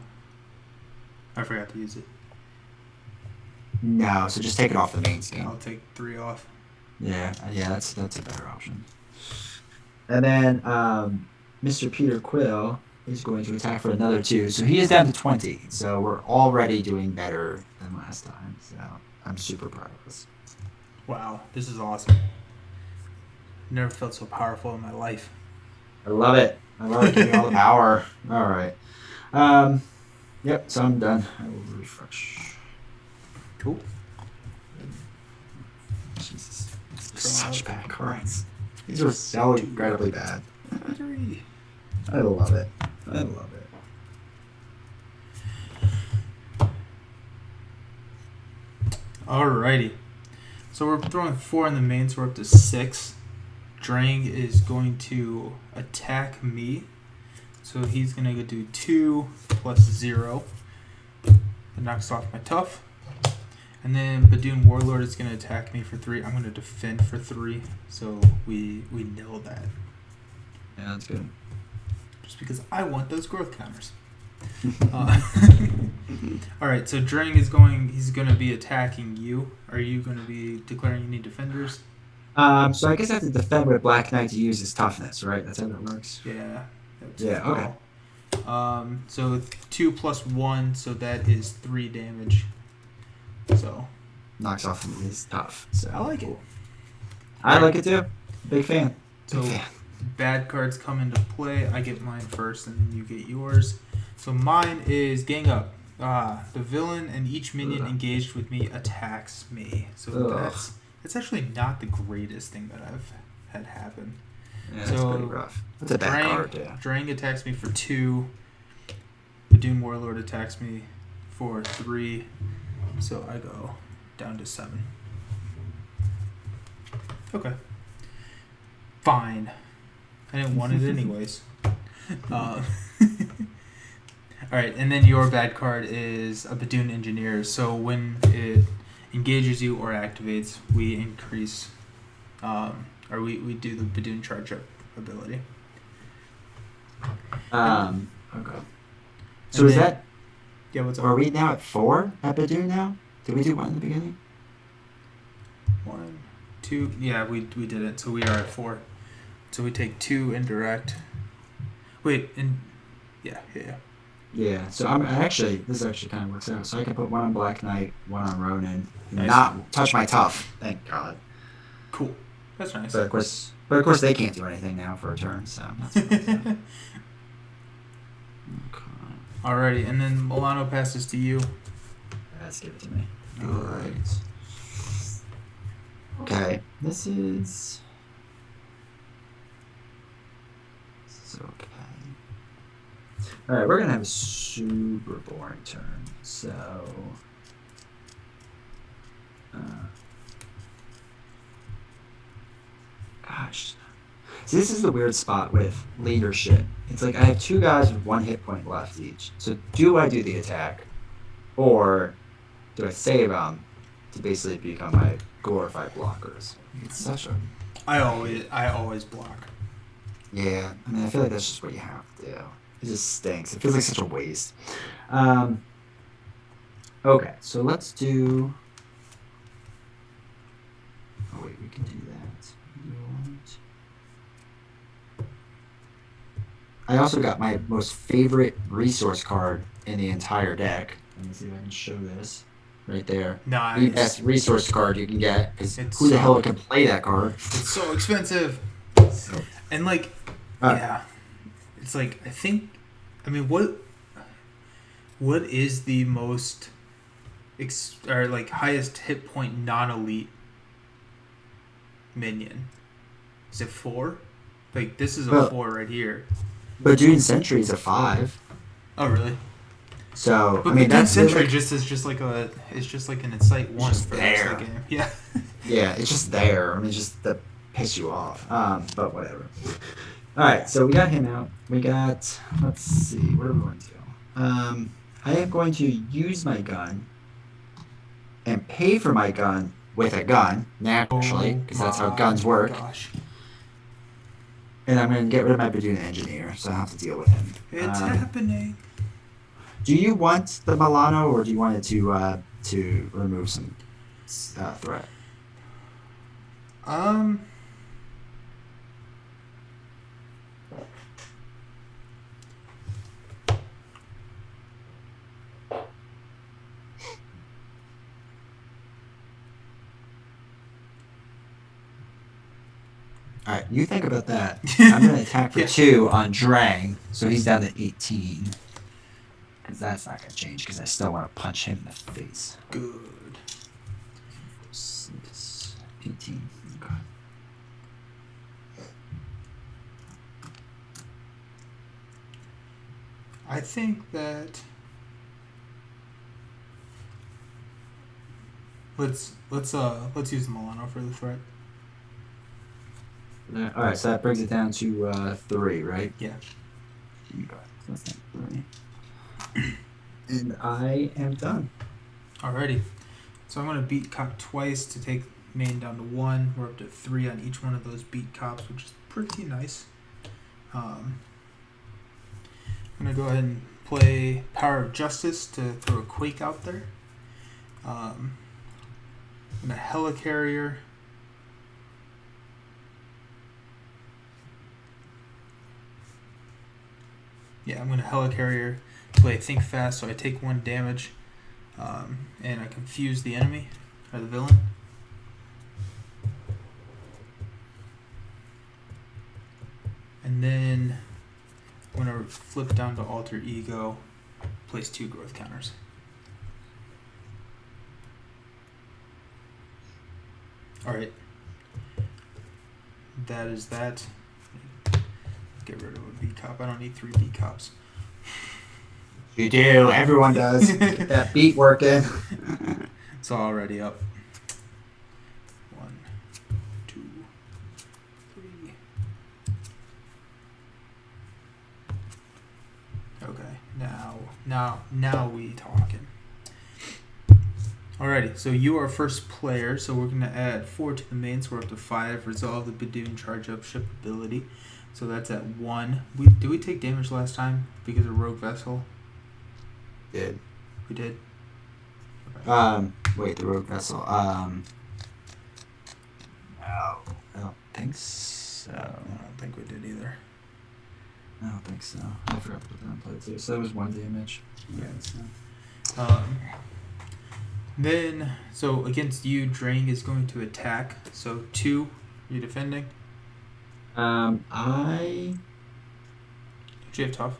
I forgot to use it. No, so just take it off the main scheme. I'll take 3 off. Yeah, that's a better option. And then Mr. Peter Quill is going to attack for another 2, so he is down to 20. So we're already doing better than last time. So I'm super proud of us. Wow, this is awesome. Never felt so powerful in my life. I love it. Giving all the power. All right. Yep, so I'm done. I will refresh. Cool. Jesus. Such bad cards. These are so incredibly bad. I love it. I love it. Alrighty. So we're throwing 4 in the main, so we're up to 6. Drang is going to attack me. So he's going to do 2 plus 0. That knocks off my tough. And then Badoon Warlord is going to attack me for 3. I'm going to defend for 3. So we nil that. Yeah, that's good. Just because I want those growth counters. Alright, so Drang is he's going to be attacking you. Are you going to be declaring you need defenders? So I guess I have to defend with Black Knight to use his toughness, right? That's how that works. Yeah. Yeah, okay. So 2 plus 1, so that is 3 damage. So knocks off his tough. So I like it. I like it too. Big fan. So bad cards come into play. I get mine first, and then you get yours. So mine is gang up. The villain and each minion engaged with me attacks me. So that's actually not the greatest thing that I've had happen. Yeah, that's pretty rough. That's a bad card, yeah. Drang attacks me for 2. The Doom Warlord attacks me for 3. So I go down to 7. Okay. Fine. I didn't want it anyways. Alright, and then your bad card is a Badoon Engineer. So when it engages you or activates, we increase, or we do the Badoon charge up ability. Okay. So is that... Yeah, what's up? Are we now at 4 at Badoon now? Did we do 1 in the beginning? 1, 2... Yeah, we did it. So we are at 4. So we take 2 indirect. Wait, yeah. Yeah, so this actually kind of works out. So I can put 1 on Black Knight, 1 on Ronin, nice. Not touch my tough. Thank God. Cool. That's nice. But of course they can't do anything now for a turn, so that's okay. Alrighty, and then Milano passes to you. Let's give it to me. Alright. Okay, this is okay. Alright, we're gonna have a super boring turn, so gosh. See, this is the weird spot with leadership. It's like I have 2 guys with 1 hit point left each. So do I do the attack, or do I save them to basically become my glorified blockers? It's such a... I always block. Yeah, I mean, I feel like that's just what you have to do. It just stinks. It feels like such a waste. Okay, so let's do... Oh wait, we can do that. I also got my most favorite resource card in the entire deck. Let me see if I can show this. Right there. Nice. The best resource card you can get. Because who the hell can play that card? It's so expensive. And like, yeah. It's like, I mean, what is the most, highest hit point non-elite minion? Is it 4? Like, this is a 4 right here. Badoon Sentry is a 5. Oh, really? So, but I mean, that's Sentry is just like an Incite 1 for the rest of the game. Yeah. Yeah, it's just there. I mean, just to piss you off. But whatever. Alright, so we got him out. We got, let's see, what are we going to do? I am going to use my gun and pay for my gun with a gun, naturally, because that's how guns work. Gosh. And I'm going to get rid of my Badoon Engineer, so I don't have to deal with him. It's happening. Do you want the Milano, or do you want it to remove some threat? Alright, you think about that. I'm going to attack for 2 on Drang, so he's down to 18. Because that's not going to change, because I still want to punch him in the face. Good. 6, 18. Okay. I think that let's use the Milano for the threat. All right, so that brings it down to 3, right? Yeah. Okay, so that's not 3. And I am done. Alrighty. So I'm gonna beat cop twice to take main down to 1. We're up to 3 on each one of those beat cops, which is pretty nice. I'm gonna go ahead and play Power of Justice to throw a Quake out there. I'm gonna Helicarrier. Yeah, I'm gonna Helicarrier, play Think Fast, so I take 1 damage, and I confuse the enemy or the villain. And then I'm gonna flip down to Alter Ego, place 2 growth counters. Alright. That is that. Get rid of a B cop. I don't need 3 B cops. You do. Everyone does. Get that beat working. It's already up. 1, 2, 3. Okay, now we talking. Alrighty, so you are first player, so we're gonna add 4 to the main, so we're up to 5. Resolve the Badoon charge up ship ability, so that's at 1. Did we take damage last time because of Rogue Vessel? Did. We did. Okay. Wait, the Rogue Vessel. No, I don't think so. I don't think we did either. I don't think so. I forgot to put that on play too. So that was 1 damage. Yeah. So. Then, so against you, Drang is going to attack. So 2, you're defending. Do Do you have tough?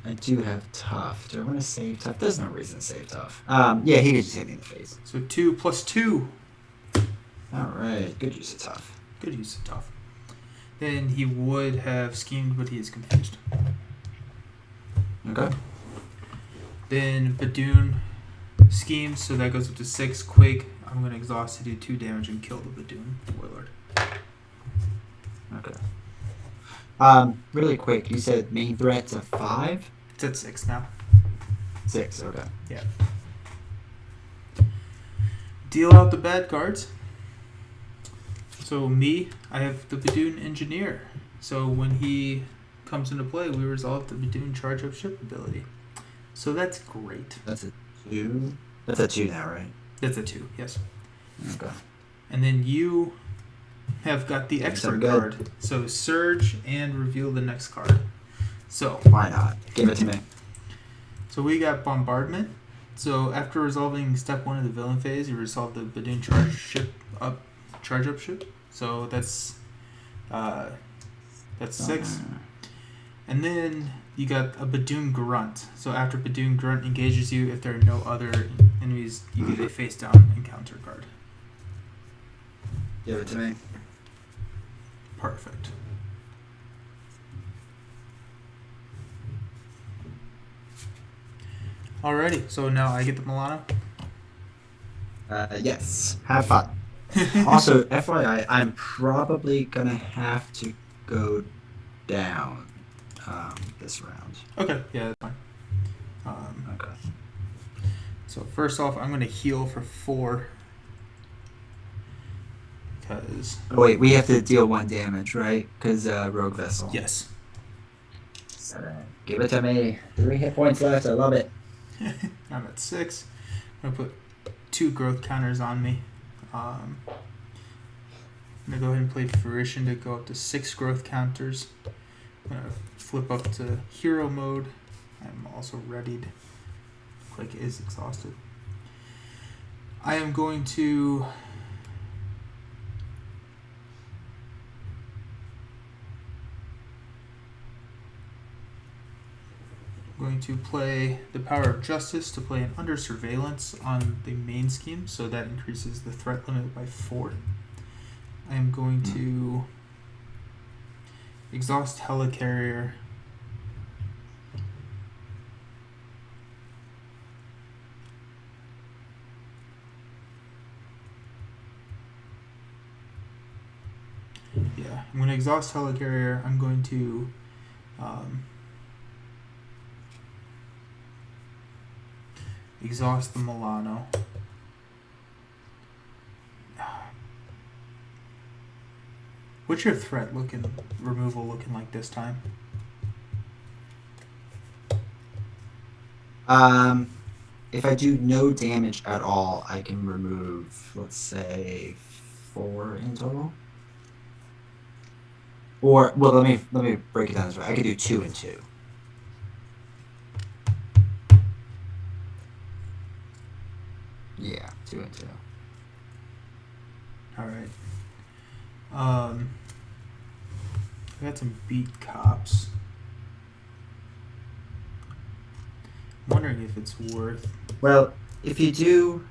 I do have tough. Do I want to save tough? There's no reason to save tough. Yeah, he could just hit me in the face. So 2 plus 2. Alright, good use of tough. Good use of tough. Then he would have schemed, but he is confused. Okay. Then Badoon schemes, so that goes up to 6. Quake, I'm going to exhaust to do 2 damage and kill the Badoon Warlord. Okay. Really quick, you said main threat's a 5? It's at 6 now. 6, okay. Yeah. Deal out the bad cards. So me, I have the Badoon Engineer. So when he comes into play, we resolve the Badoon charge up ship ability. So that's great. That's a 2? That's a 2 now, right? That's a 2, yes. Okay. And then you have got the extra card. So Surge and reveal the next card. So why not? Give it to me. So we got Bombardment. So after resolving step 1 of the villain phase, you resolve the Badoon charge up ship. So that's 6. And then you got a Badoon Grunt. So after Badoon Grunt engages you, if there are no other enemies, you get a face down encounter card. Give it to me. Perfect. Alrighty, so now I get the Milano. Yes. Have fun. Also, FYI, I'm probably gonna have to go down this round. Okay, yeah, that's fine. Okay. So first off, I'm going to heal for 4. Because... Oh, wait, we have to deal 1 damage, right? Because Rogue Vessel. Yes. So, give it to me. 3 hit points left. I love it. I'm at 6. I'm going to put 2 growth counters on me. I'm going to go ahead and play Fruition to go up to 6 growth counters. I'm going to flip up to hero mode. I'm also readied. Click is exhausted. I am going to play the Power of Justice to play an Under Surveillance on the main scheme, so that increases the threat limit by 4. I am going to exhaust Helicarrier. Yeah, I'm going to exhaust Helicarrier. I'm going to exhaust the Milano. What's your threat removal looking like this time? If I do no damage at all, I can remove, let's say, 4 in total. Or, well, let me break it down this way. I could do 2 and 2. Yeah, 2 and 2. All right. I got some beat cops. I'm wondering if it's worth. Well, if you do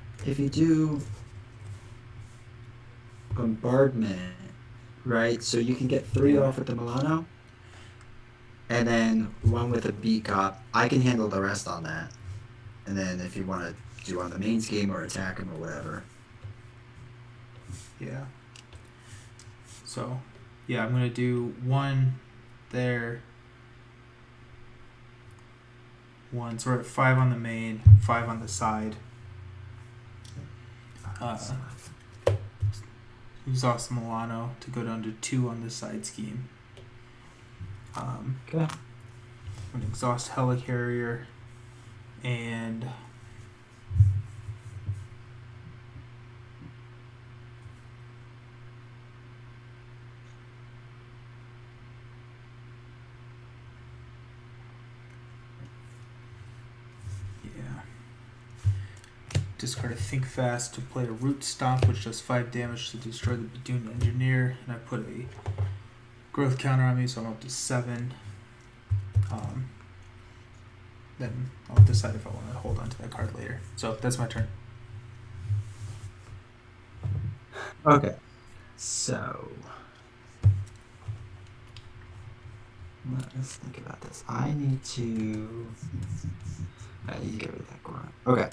bombardment, right? So you can get 3 off with the Milano, and then 1 with a beat cop. I can handle the rest on that. And then if you want to do on the main scheme or attack him or whatever. Yeah. So, yeah, I'm gonna do 1 there. 1, so we're at 5 on the main, 5 on the side. Exhaust Milano to go down to 2 on the side scheme. Okay. I'm gonna exhaust Helicarrier and discard a Think Fast to play a Root Stomp, which does 5 damage to destroy the Badoon Engineer, and I put a growth counter on me, so I'm up to 7. Then I'll decide if I want to hold on to that card later. So that's my turn. Okay. So let's think about this. I need to get rid of that Groot. Okay.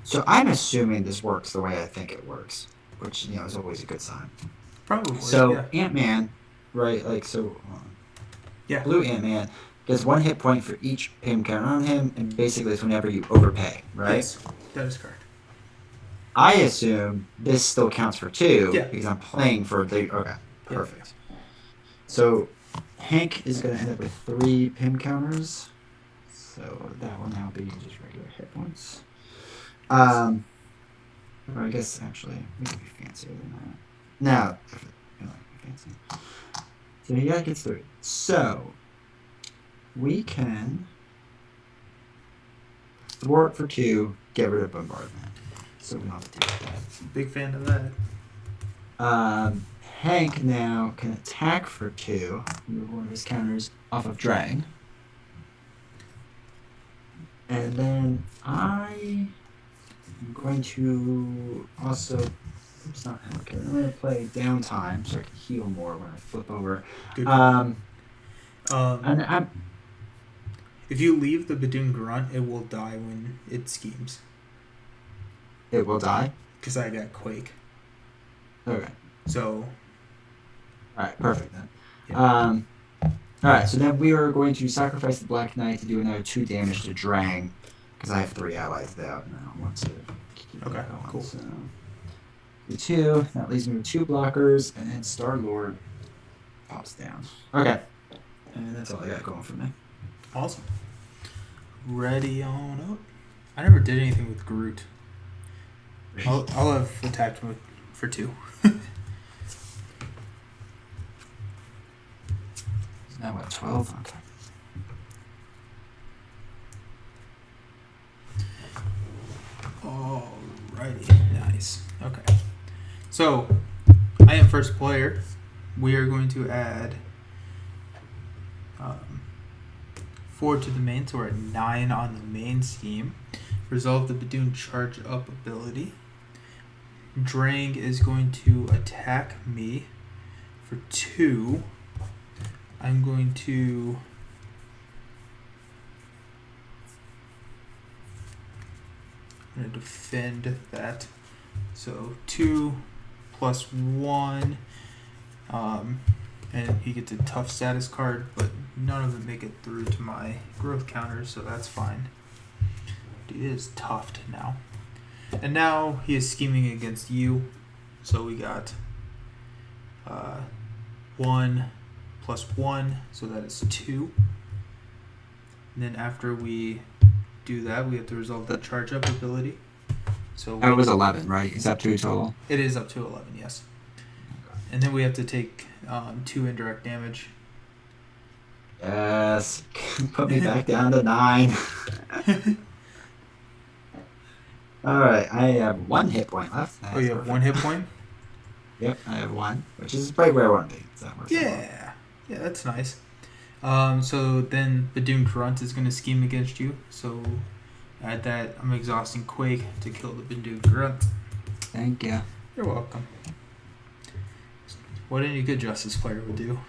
So I'm assuming this works the way I think it works, which, you know, is always a good sign. Probably. So yeah. Ant-Man, right? Like, so Yeah. Blue Ant-Man gets 1 hit point for each pin counter on him, and basically it's whenever you overpay, right? Yes, that is correct. I assume this still counts for 2 Yeah. because I'm playing for the. Okay, perfect. Yeah. So Hank is going to end up with 3 pin counters. So that will now be just regular hit points. Or I guess actually we could be fancier than that. No, I like fancy. So he gets 3. So we can thwart for 2, get rid of bombardment. So we don't have to deal with that. Big fan of that. Hank now can attack for 2. Move 1 of his counters off of Drang. And then I'm going to also. Oops, not okay. I'm going to play downtime so I can heal more when I flip over. Good. And I'm. If you leave the Badoon Grunt, it will die when it schemes. It will die? Because I got Quake. Okay. So. Alright, perfect then. Yeah. Alright, so then we are going to sacrifice the Black Knight to do another 2 damage to Drang. Because I have 3 allies there, and I don't want to keep Okay, that going. cool. So, 2. That leaves me with 2 blockers, and then Star-Lord pops down. Okay. And that's all I got going for me. Awesome. Ready on up. I never did anything with Groot. I'll have attacked with for 2. Now what, 12? Okay. Alrighty. Nice. Okay. So, I am first player. We are going to add 4 to the main, so we're at 9 on the main scheme. Resolve the Badoon charge up ability. Drang is going to attack me for 2. I'm going to defend that. So 2 plus 1 And he gets a tough status card, but none of them make it through to my growth counters, so that's fine. Dude is toughed now. And now he is scheming against you, so we got 1 plus 1, so that is 2. And then after we do that, we have to resolve the charge up ability. So it was 11, right? Is that 2 total? It is up to 11, yes. And then we have to take 2 indirect damage. Yes. Put me back down to 9. Alright, I have 1 hit point left. Oh, you have perfect. 1 hit point? Yep, I have 1, which is right where I want to be. So that works out. Yeah, that's nice. So then Badoon Grunt is going to scheme against you. So at that, I'm exhausting Quake to kill the Badoon Grunt. Thank you. You're welcome. What any good Justice player would do.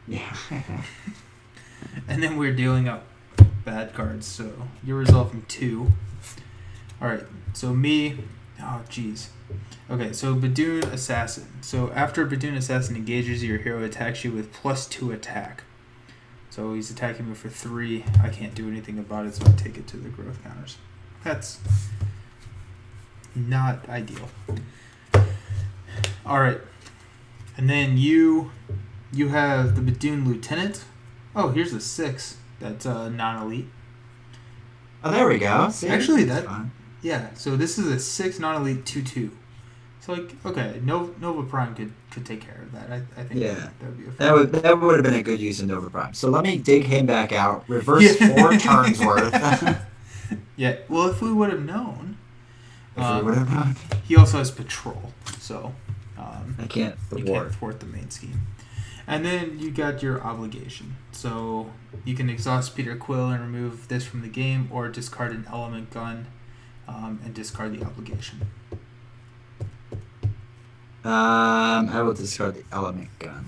Yeah. And then we're dealing out bad cards. So you're resolving 2. Alright, so me... Oh, jeez. Okay, so Badoon Assassin. So after Badoon Assassin engages, your hero attacks you with +2 attack. So he's attacking me for 3. I can't do anything about it, so I take it to the growth counters. That's not ideal. Alright. And then you have the Badoon Lieutenant. Oh, here's a 6. That's non-elite. Oh, there we go. See? Actually, that's fun. Yeah, so this is a 6 non-elite 2/2. So like, okay, Nova Prime could take care of that. I think that would be a fun. That would have been a good use of Nova Prime. So let me dig him back out. Reverse 4 turns worth. Yeah. Well, if we would have known. If we would have known. He also has patrol, so I can't thwart the main scheme. And then you got your obligation. So you can exhaust Peter Quill and remove this from the game, or discard an element gun and discard the obligation. I will discard the element gun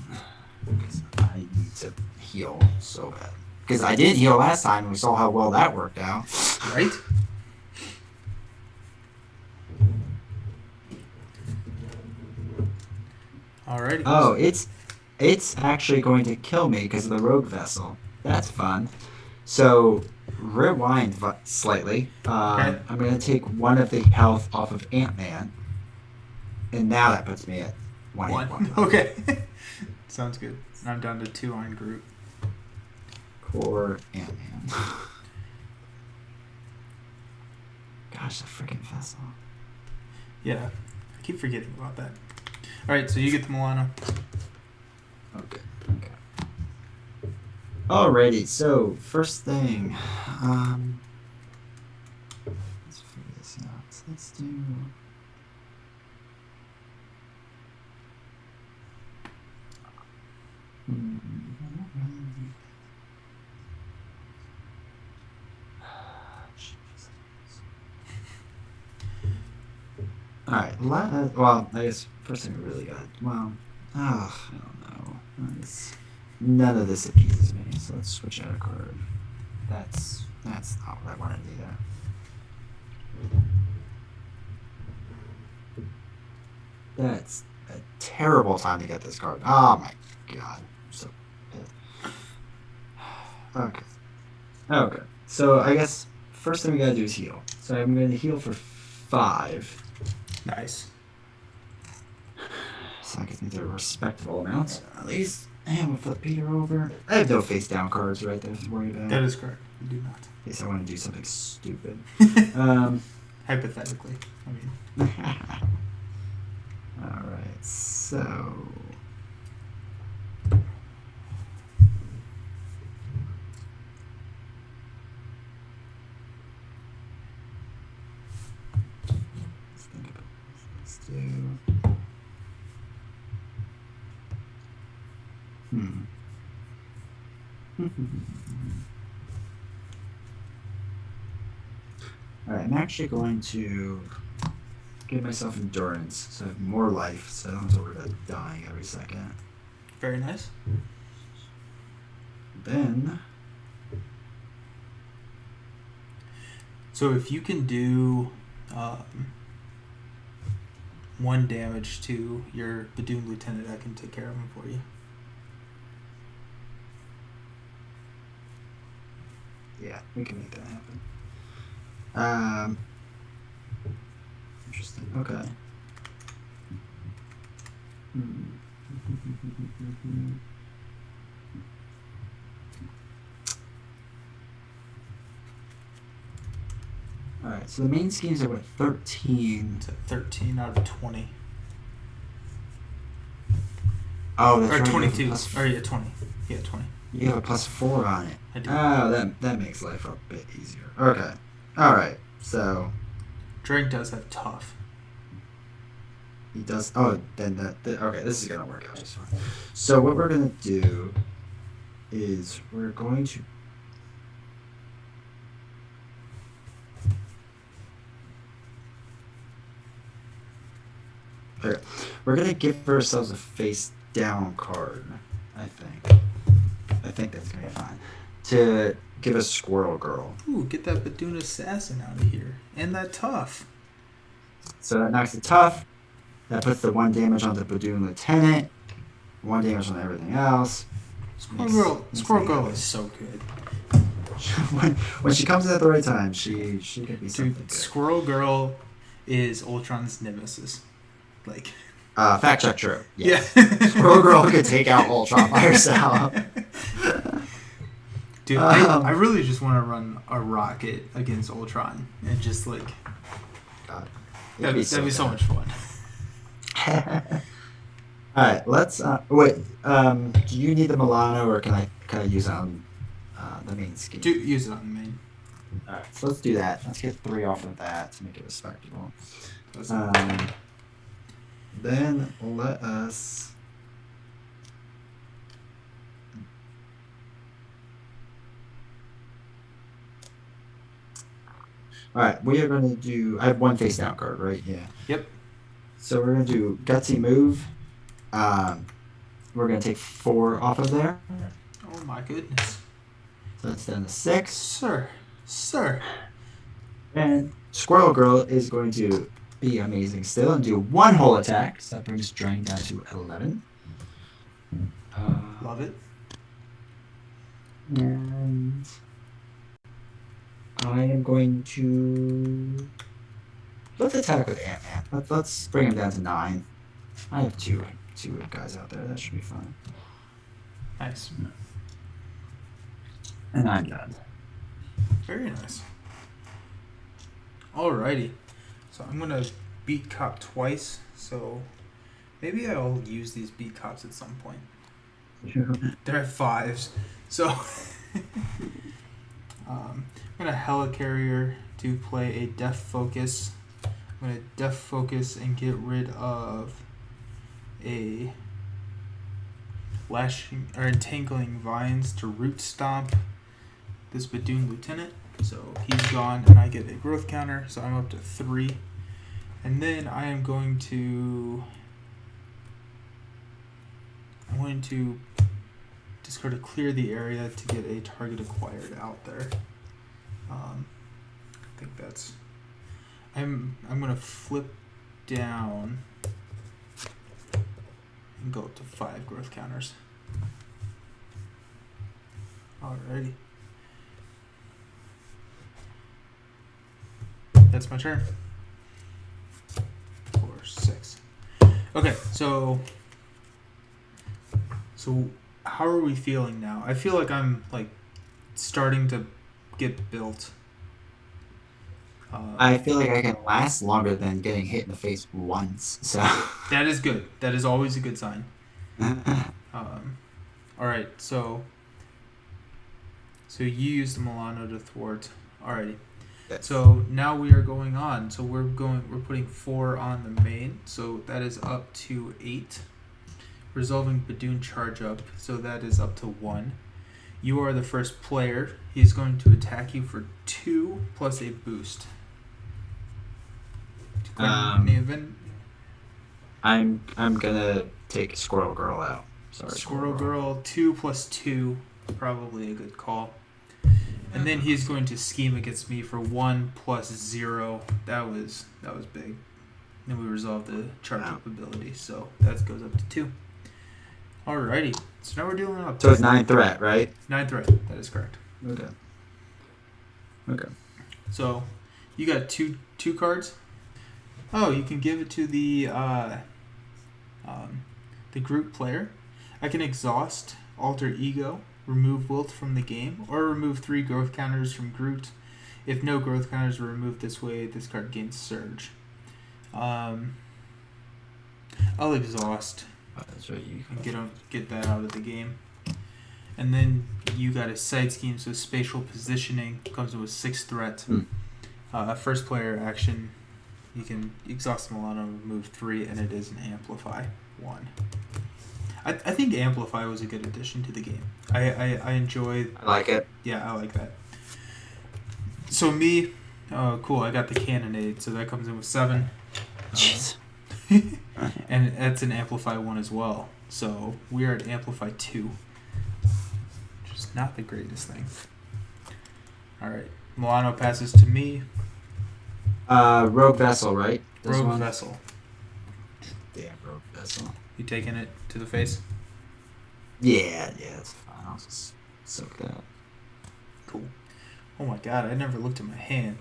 because I need to heal so bad. Because I didn't heal last time, and we saw how well that worked out. Right? Alrighty. Oh, it's actually going to kill me because of the rogue vessel. That's fun. So rewind slightly. Okay. I'm going to take 1 of the health off of Ant-Man. And now that puts me at 1. Okay. Sounds good. I'm down to 2 on Groot. Poor Ant-Man. Gosh, the freaking vessel. Yeah. I keep forgetting about that. Alright, so you get the Milano. Okay. Alrighty, so first thing. Let's figure this out. So let's do... Alright, well, I guess first thing we really got, well, I don't know. None of this appeases me, so let's switch out a card. That's not what I wanted either. That's a terrible time to get this card. Oh my god. I'm so pissed. Okay. So I guess first thing we gotta do is heal. So I'm gonna heal for 5. Nice. So that gives me the respectable amount, at least. And we'll flip Peter over. I have no face down cards right there to worry about. That is correct. You do not. In case I want to do something stupid. Hypothetically. I mean. Alright, so... Let's think about this. Let's do... Alright, I'm actually going to give myself endurance, so I have more life, so I don't have to worry about dying every second. Very nice. Then... So if you can do 1 damage to your Badoon Lieutenant, I can take care of him for you. Yeah, we can make that happen. Interesting. Okay. Alright, so the main schemes are what, 13? It's a 13 out of 20. Oh, that's or right. 22. Or yeah, 20. Yeah, 20. You have a +4 on it. I do. Oh, that makes life a bit easier. Okay. Alright, so... Drang does have tough. He does... Oh, then okay, this is going to work out just fine. So what we're going to do is we're going to... Okay. We're going to give ourselves a face-down card, I think. I think that's going to be fine. To give us Squirrel Girl. Ooh, get that Badoon Assassin out of here. And that tough. So that knocks the tough. That puts the 1 damage on the Badoon Lieutenant. 1 damage on everything else. Squirrel Girl is so good. when she comes at the right time, she could be something good. Squirrel Girl is Ultron's nemesis. Like... fact check true. Yes. Yeah. Squirrel Girl could take out Ultron by herself. Dude, I really just want to run a rocket against Ultron and just like... God. That'd be so much fun. Alright, let's... wait, do you need the Milano or can I use it on the main scheme? Use it on the main. Alright, so let's do that. Let's get 3 off of that to make it respectable. Then let us... Alright, we are going to do... I have 1 face down card, right? Yeah. Yep. So we're going to do Gutsy Move. We're going to take 4 off of there. Oh my goodness. So that's down to 6. Sir. And Squirrel Girl is going to be amazing still and do 1 whole attack. So that brings Drang down to 11. Love it. And I am going to... Let's attack with Ant-Man. Let's bring him down to 9. I have two guys out there. That should be fine. Nice. And I'm done. Very nice. Alrighty. So I'm going to beat cop twice. So maybe I'll use these beat cops at some point. They're at 5s. So I'm going to Helicarrier to play a Def Focus. I'm going to Def Focus and get rid of a Lashing or Entangling Vines to Root Stomp this Badoon Lieutenant. So he's gone and I get a growth counter. So I'm up to 3. And then I am going to... discard to clear the area to get a target acquired out there. I think that's... I'm gonna flip down and go up to 5 growth counters. Alrighty. That's my turn. 4, 6. Okay, so how are we feeling now? I feel like I'm like starting to get built. I feel like I can last longer than getting hit in the face once. So that is good. That is always a good sign. All right, so you use the Milano to thwart. Alrighty. Yes. So now we are going on. So we're putting 4 on the main. So that is up to 8. Resolving Badoon charge up. So that is up to 1. You are the first player. He's going to attack you for 2 plus a boost. I'm gonna take Squirrel Girl out. Sorry. Squirrel Girl 2 plus 2, probably a good call. And then he's going to scheme against me for 1 plus 0. That was big. And we resolve the charge up ability, so that goes up to 2. Alrighty. So now we're dealing up. So it's 9 threat, right? 9 threat. That is correct. Okay. So you got two cards. Oh, you can give it to the Groot player. I can exhaust, alter ego, remove Wilt from the game, or remove 3 growth counters from Groot. If no growth counters are removed this way, this card gains Surge. I'll exhaust. Oh, that's right. You And get that out of the game. And then you got a side scheme, so spatial positioning comes with 6 threat. First player action, you can exhaust Milano, remove 3, and it is an amplify 1. I think amplify was a good addition to the game. I enjoy. I like it. Yeah, I like that. So me, cool. I got the cannonade, so that comes in with 7. Jeez. And that's an amplify 1 as well. So we are at amplify 2. Which is not the greatest thing. Alright. Milano passes to me. Rogue Vessel, right? Rogue Vessel. Damn, Rogue Vessel. You taking it to the face? Yeah, that's fine. I'll just soak that. Cool. Oh my god, I never looked at my hand.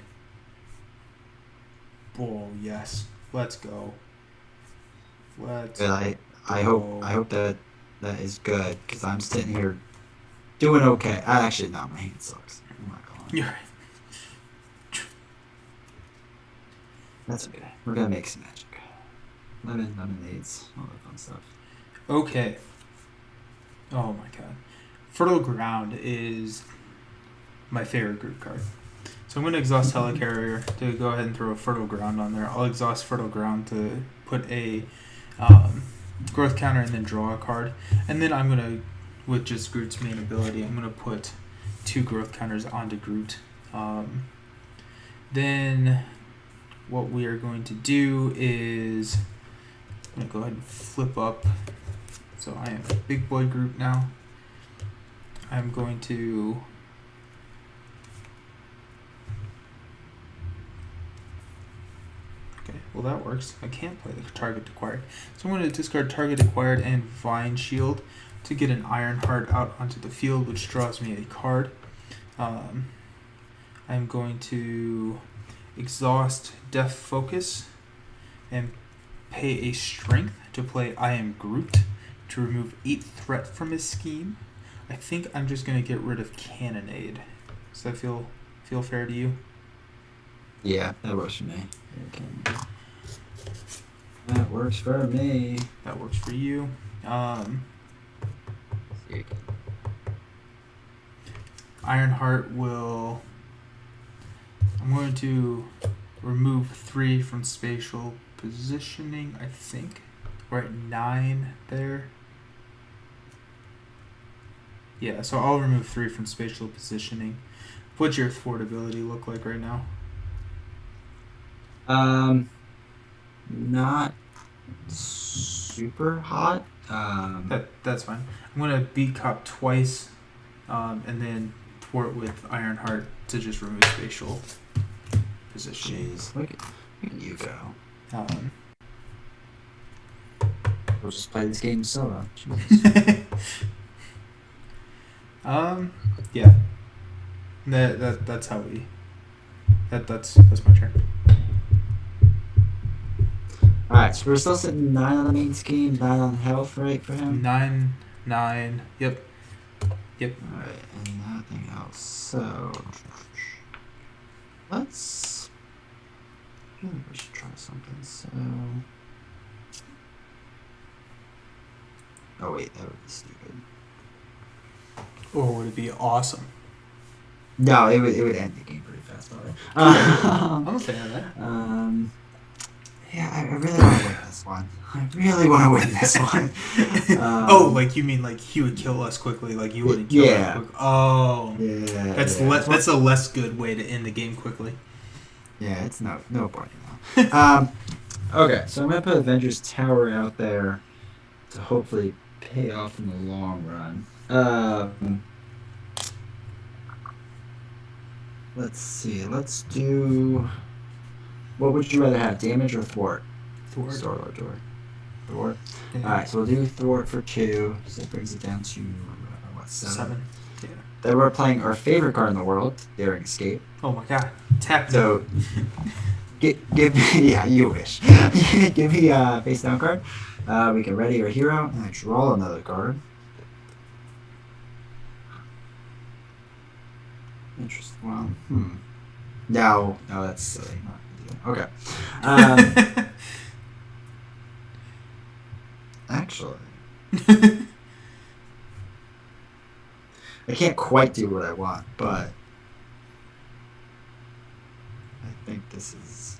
Oh yes. Let's go. Let's I hope that is good, because I'm sitting here doing okay. Actually, no, my hand sucks. I'm not going. You're right. That's okay. We're gonna make some magic. Lemonades, all that fun stuff. Okay. Oh my god. Fertile Ground is my favorite group card. So I'm going to exhaust Helicarrier to go ahead and throw a Fertile Ground on there. I'll exhaust Fertile Ground to put a growth counter and then draw a card. And then I'm going to, with just Groot's main ability, I'm going to put 2 growth counters onto Groot. Then what we are going to do is I'm going to go ahead and flip up. So I am Big Boy Groot now. I'm going to okay, well that works. I can't play the target acquired. So I'm going to discard target acquired and Vine Shield to get an Ironheart out onto the field, which draws me a card. I'm going to exhaust Death Focus and pay a Strength to play I Am Groot to remove 8 threat from his scheme. I think I'm just going to get rid of Cannonade. Does that feel fair to you? Yeah, that works for me. That works for me. That works for you. Ironheart will... I'm going to remove 3 from spatial positioning, I think. We're at 9 there. Yeah, so I'll remove 3 from spatial positioning. What's your thwart ability look like right now? Not super hot. That's fine. I'm gonna beat cop twice, and then thwart with Ironheart to just remove spatial positioning. Jeez, look at you go. We'll just play this game solo. Yeah. That's how we. That's my turn. Alright, so we're still sitting 9 on the main scheme, 9 on health, right, for him? 9. Yep. Alright, and nothing else. So let's. I feel like we should try something. So. Oh wait, that would be stupid. Or would it be awesome? No, it would end the game pretty fast, probably. I'm a fan of that. Yeah, I really want to win this one. I really want to win this one. Oh, like you mean like he would kill us quickly, like you wouldn't kill us quickly. Oh, yeah. That's a less good way to end the game quickly. Yeah, it's no point now. Okay, so I'm gonna put Avengers Tower out there to hopefully pay off in the long run. Let's see. Let's do. What would you rather have, damage or thwart? Thwart. Star-Lord Thwart. Yeah. Alright, so we'll do Thwart for 2. So that brings it down to, 7? Yeah. Then we're playing our favorite card in the world, Daring Escape. Oh my god. Tap So, give me, yeah, you wish. Give me a face down card. We can ready our hero, and I draw another card. Interesting. Well, No, that's silly. Okay. Actually, I can't quite do what I want, but I think this is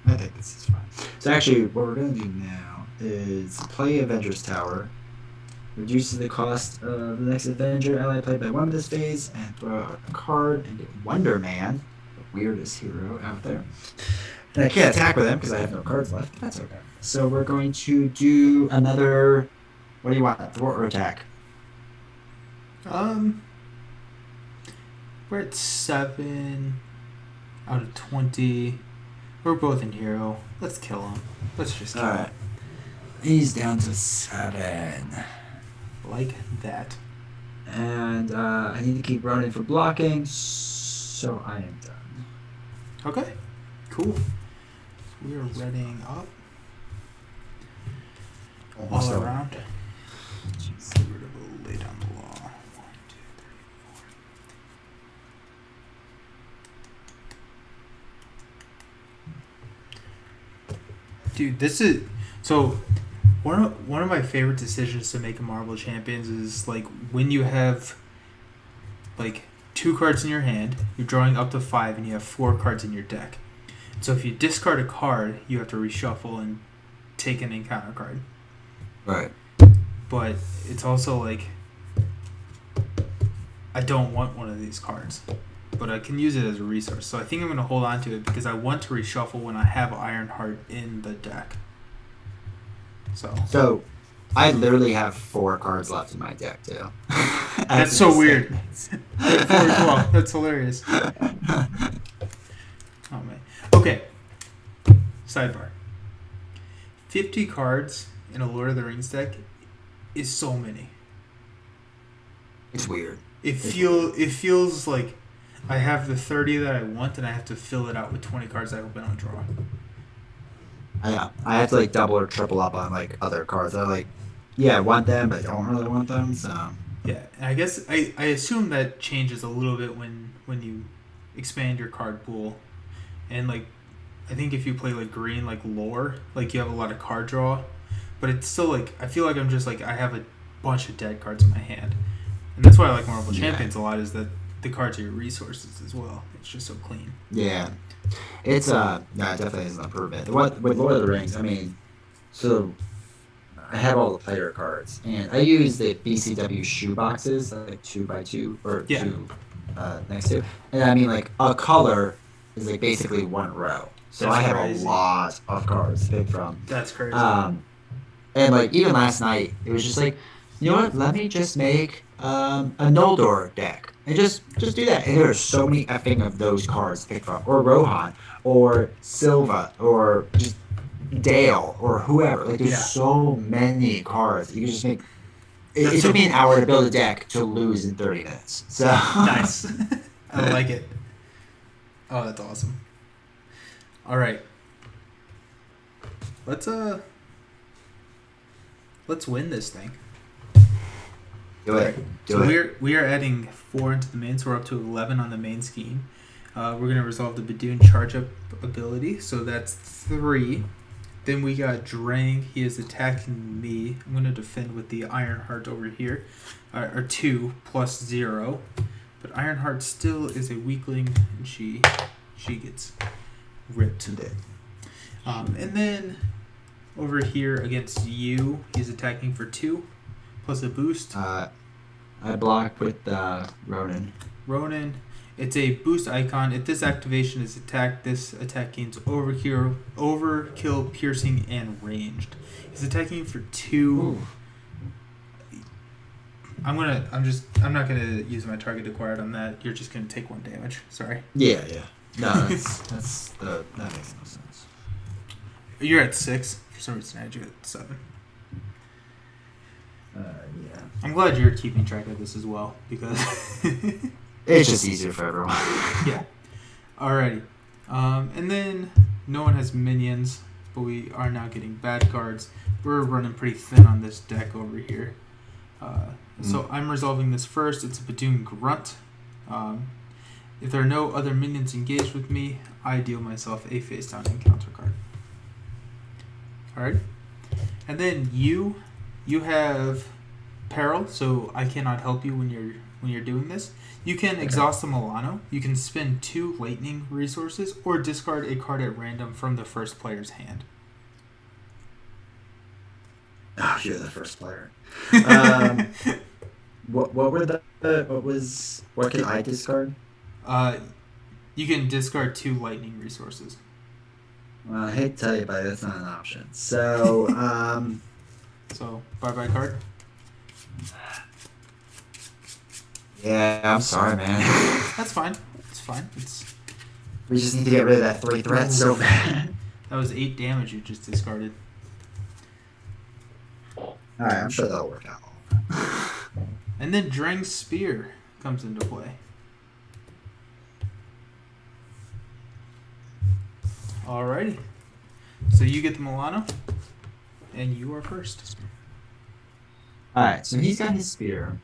fine. So actually, what we're going to do now is play Avengers Tower, reduces the cost of the next Avenger ally played by one of this phase, and throw out a card and get Wonder Man, the weirdest hero out there. And I can't attack with him because I have no cards left. That's okay. So we're going to do another. What do you want? Thwart or attack? We're at 7 out of 20. We're both in hero. Let's kill him. Let's just kill him. He's down to 7. Like that. And I need to keep running for blocking, so I am done. Okay. Cool. We are readying up. Almost all over. around. Jeez, get rid of a lay down the law. 1, 2, 3, 4. Dude, this is so. One of my favorite decisions to make in Marvel Champions is like when you have like 2 cards in your hand, you're drawing up to 5, and you have 4 cards in your deck. So if you discard a card, you have to reshuffle and take an encounter card. Right. But it's also like I don't want one of these cards, but I can use it as a resource. So I think I'm going to hold on to it because I want to reshuffle when I have Ironheart in the deck. So I literally have 4 cards left in my deck too. That's so weird. 4 as well. That's hilarious. Oh man. Okay. Sidebar. 50 cards in a Lord of the Rings deck is so many. It's weird. It feels like I have the 30 that I want, and I have to fill it out with 20 cards I hope I don't draw. I have to like double or triple up on like other cards. I like, I want them, but I don't really want them. So yeah, and I guess I assume that changes a little bit when you expand your card pool, and like I think if you play like green like lore, like you have a lot of card draw, but it's still like I feel like I'm just like I have a bunch of dead cards in my hand, and that's why I like Marvel Champions a lot, is that the cards are your resources as well. It's just so clean. Yeah. It's it definitely is an improvement. With Lord of the Rings, I mean, so I have all the player cards, and I use the BCW shoe boxes, like 2x2 or 2 next to, and I mean like a color is like basically 1 row. So I have a lot of cards to pick from. That's crazy. And like even last night, it was just like, you know what? Let me just make a Noldor deck. And just do that. And there are so many effing of those cards to pick from. Or Rohan. Or Silva. Or just Dale. Or whoever. Like, there's so many cards. You can just make... It took me an hour to build a deck to lose in 30 minutes. So Nice. I like it. Oh, that's awesome. All right. Let's win this thing. Do it. We are adding 4 into the main, so we're up to 11 on the main scheme. We're going to resolve the Badoon charge up ability, so that's 3. Then we got Drang. He is attacking me. I'm going to defend with the Ironheart over here, or 2 plus 0. But Ironheart still is a weakling, and she gets ripped. And then over here against you, he's attacking for 2 plus a boost. I block with Ronan. It's a boost icon. If this activation is attacked, this attack gains overkill, piercing, and ranged. He's attacking for 2. Ooh. I'm not gonna use my target acquired on that. You're just gonna take 1 damage. Sorry. Yeah. No, that makes no sense. You're at 6. For some reason, I had you at 7. Yeah. I'm glad you're keeping track of this as well, because... It's just easier for everyone. Yeah. Alrighty. And then no one has minions, but we are now getting bad cards. We're running pretty thin on this deck over here. So I'm resolving this first. It's a Badoon Grunt. If there are no other minions engaged with me, I deal myself a face down encounter card. Alright. And then you have peril, so I cannot help you when you're doing this. You can exhaust the Milano. You can spend 2 lightning resources or discard a card at random from the first player's hand. Oh, you're the first player. What can I discard? You can discard 2 lightning resources. Well, I hate to tell you, but that's not an option. So, So, bye-bye card. Yeah, I'm sorry, man. That's fine. It's fine. We just need to get rid of that 3 threat so bad. That was 8 damage you just discarded. Alright, I'm sure that'll work out. And then Drang's Spear comes into play. Alrighty. So you get the Milano, and you are first. Alright, so he's got his spear.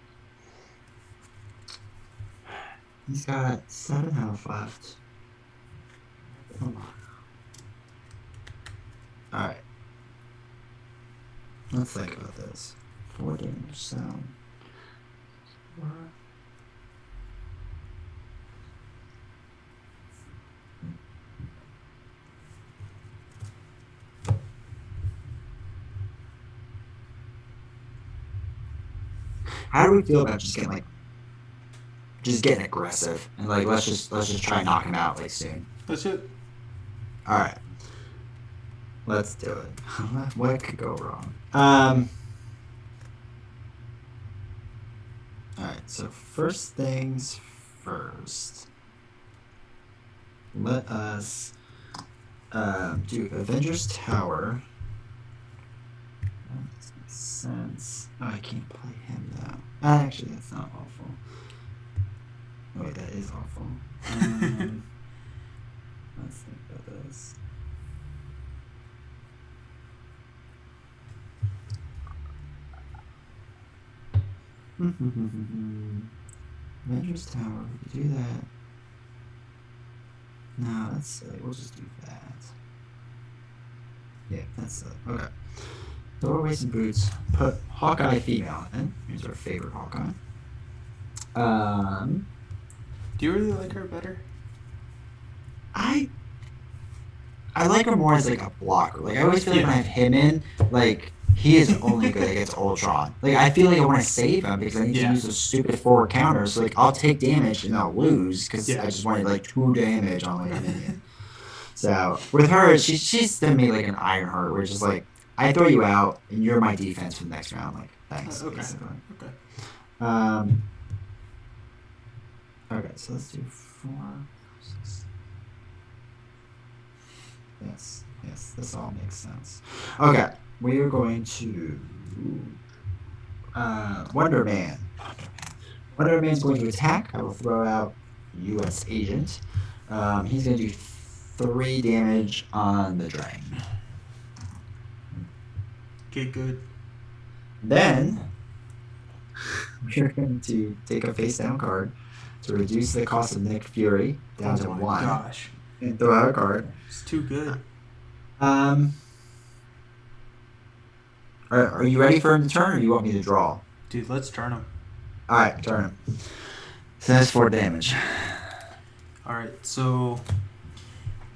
He's got 7 health left. Come on. Alright. Let's think about this. 4 damage, so... How do we feel about just getting aggressive and let's just try and knock him out soon? That's it. All right, let's do it. What could go wrong? All right. So first things first. Let us do Avengers Tower. That makes sense. Oh, I can't play him though. Actually, that's not awful. Oh, wait, that is awful. Let's think about this. Avengers Tower, we could do that. No, that's silly. We'll just do that. Yeah, that's silly. Okay. Doorways and boots. Put Hawkeye female in. Here's our favorite Hawkeye. Do you really like her better? I like her more as a blocker. I always feel like when I have him in, he is only good against Ultron. I feel like I want to save him because I need to use those stupid forward counters. So I'll take damage and I'll lose because I just wanted 2 damage on a minion. So with her, she's to me like an Ironheart, where it's just I throw you out and you're my defense for the next round. Thanks. Okay. Basically. Okay. Okay, so let's do 4, 6. Yes, this all makes sense. Okay, we are going to Wonder Man. Wonder Man's going to attack. I will throw out U.S. Agent. He's going to do 3 damage on the Drang. Okay, good. Then we're going to take a face down card to reduce the cost of Nick Fury down to 1. Gosh. And throw out a card. It's too good. Are you ready for him to turn, or do you want me to draw? Dude, let's turn him. Alright, turn him. So that's 4 damage. Alright, so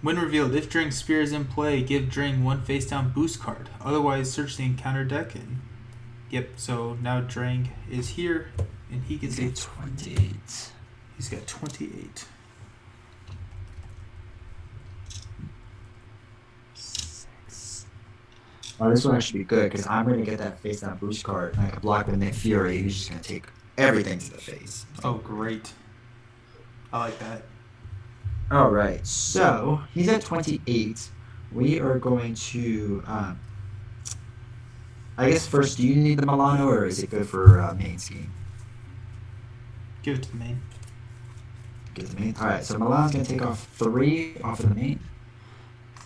when revealed, if Drang's Spear is in play, give Drang 1 face down boost card. Otherwise, search the encounter deck and so now Drang is here and he gets a 28. He's got 28. 6. Oh, this one should be good because I'm going to get that face down boost card and I can block with Nick Fury, who's just going to take everything to the face. Oh, great. I like that. Alright, so he's at 28. we are going to. I guess first, do you need the Milano, or is it good for main scheme? Give it to the main. Give it to the main. All right, so Milan's going to take off 3 off of the main.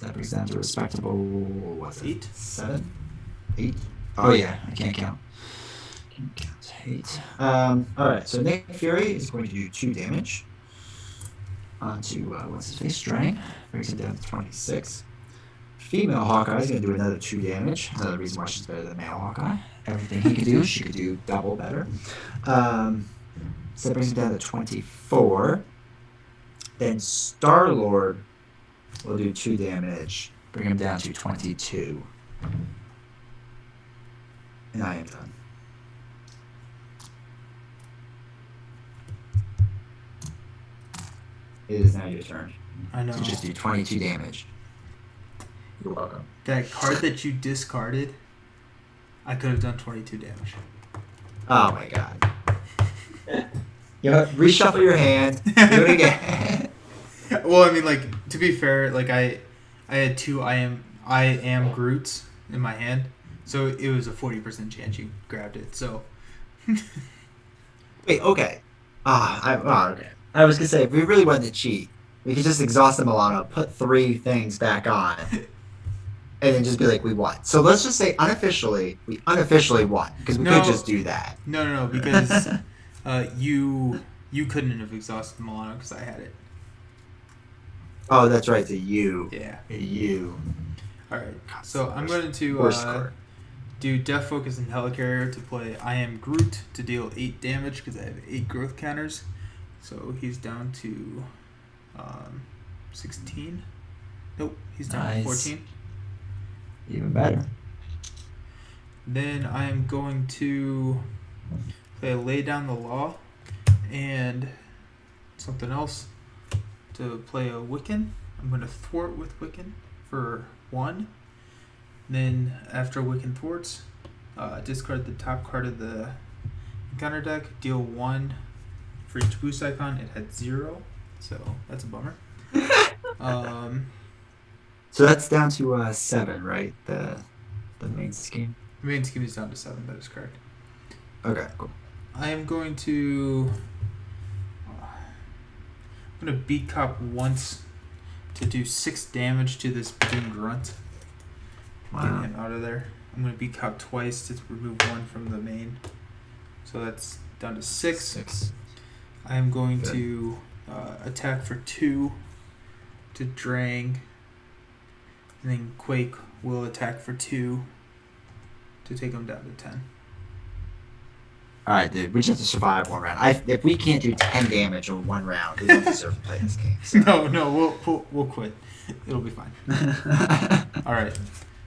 That brings down to a respectable, what's it? 8? 7? 8? Oh yeah, I can't count. Can't count. 8. Alright, so Nick Fury is going to do 2 damage. Onto, what's his face? Drang. Brings him down to 26. Female Hawkeye is going to do another 2 damage. Another reason why she's better than male Hawkeye. Everything he could do, she could do double better. So that brings him down to 24. Then Star-Lord will do 2 damage. Bring him down to 22. And I am done. It is now your turn. I know. To just do 22 damage. You're welcome. That card that you discarded, I could have done 22 damage. Oh my god. You know, reshuffle your hand. Do it again. Well, I mean, like, to be fair, like I had 2 I am Groots in my hand, so it was a 40% chance you grabbed it. So. Wait. Okay. Okay. I was gonna say, if we really wanted to cheat, we could just exhaust the Milano, put 3 things back on, and then just be like, we won. So let's just say unofficially, we unofficially won, because we could just do that. No, because you couldn't have exhausted Milano because I had it. Oh, that's right, to you. Yeah. You. All right. So I'm going to do Death Focus and Helicarrier to play I am Groot to deal 8 damage because I have 8 growth counters. So he's down to 16. Nope, he's down to 14. Even better. Then I am going to play Lay Down the Law and something else to play a Wiccan. I'm going to thwart with Wiccan for 1. Then after Wiccan thwarts, discard the top card of the encounter deck, deal 1 for each boost icon. It had 0, so that's a bummer. So that's down to 7, right? The main scheme. Main scheme is down to 7. That is correct. Okay, cool. I am going to beat cop once to do 6 damage to this Badoon grunt. Wow. Get him out of there. I'm going to beat cop twice to remove 1 from the main. So that's down to 6. I am going to attack for 2 to Drang. And then Quake will attack for 2 to take him down to 10. Alright, dude, we just have to survive 1 round. If we can't do 10 damage in 1 round, we don't deserve to play this game. So. No, we'll quit. It'll be fine. Alright.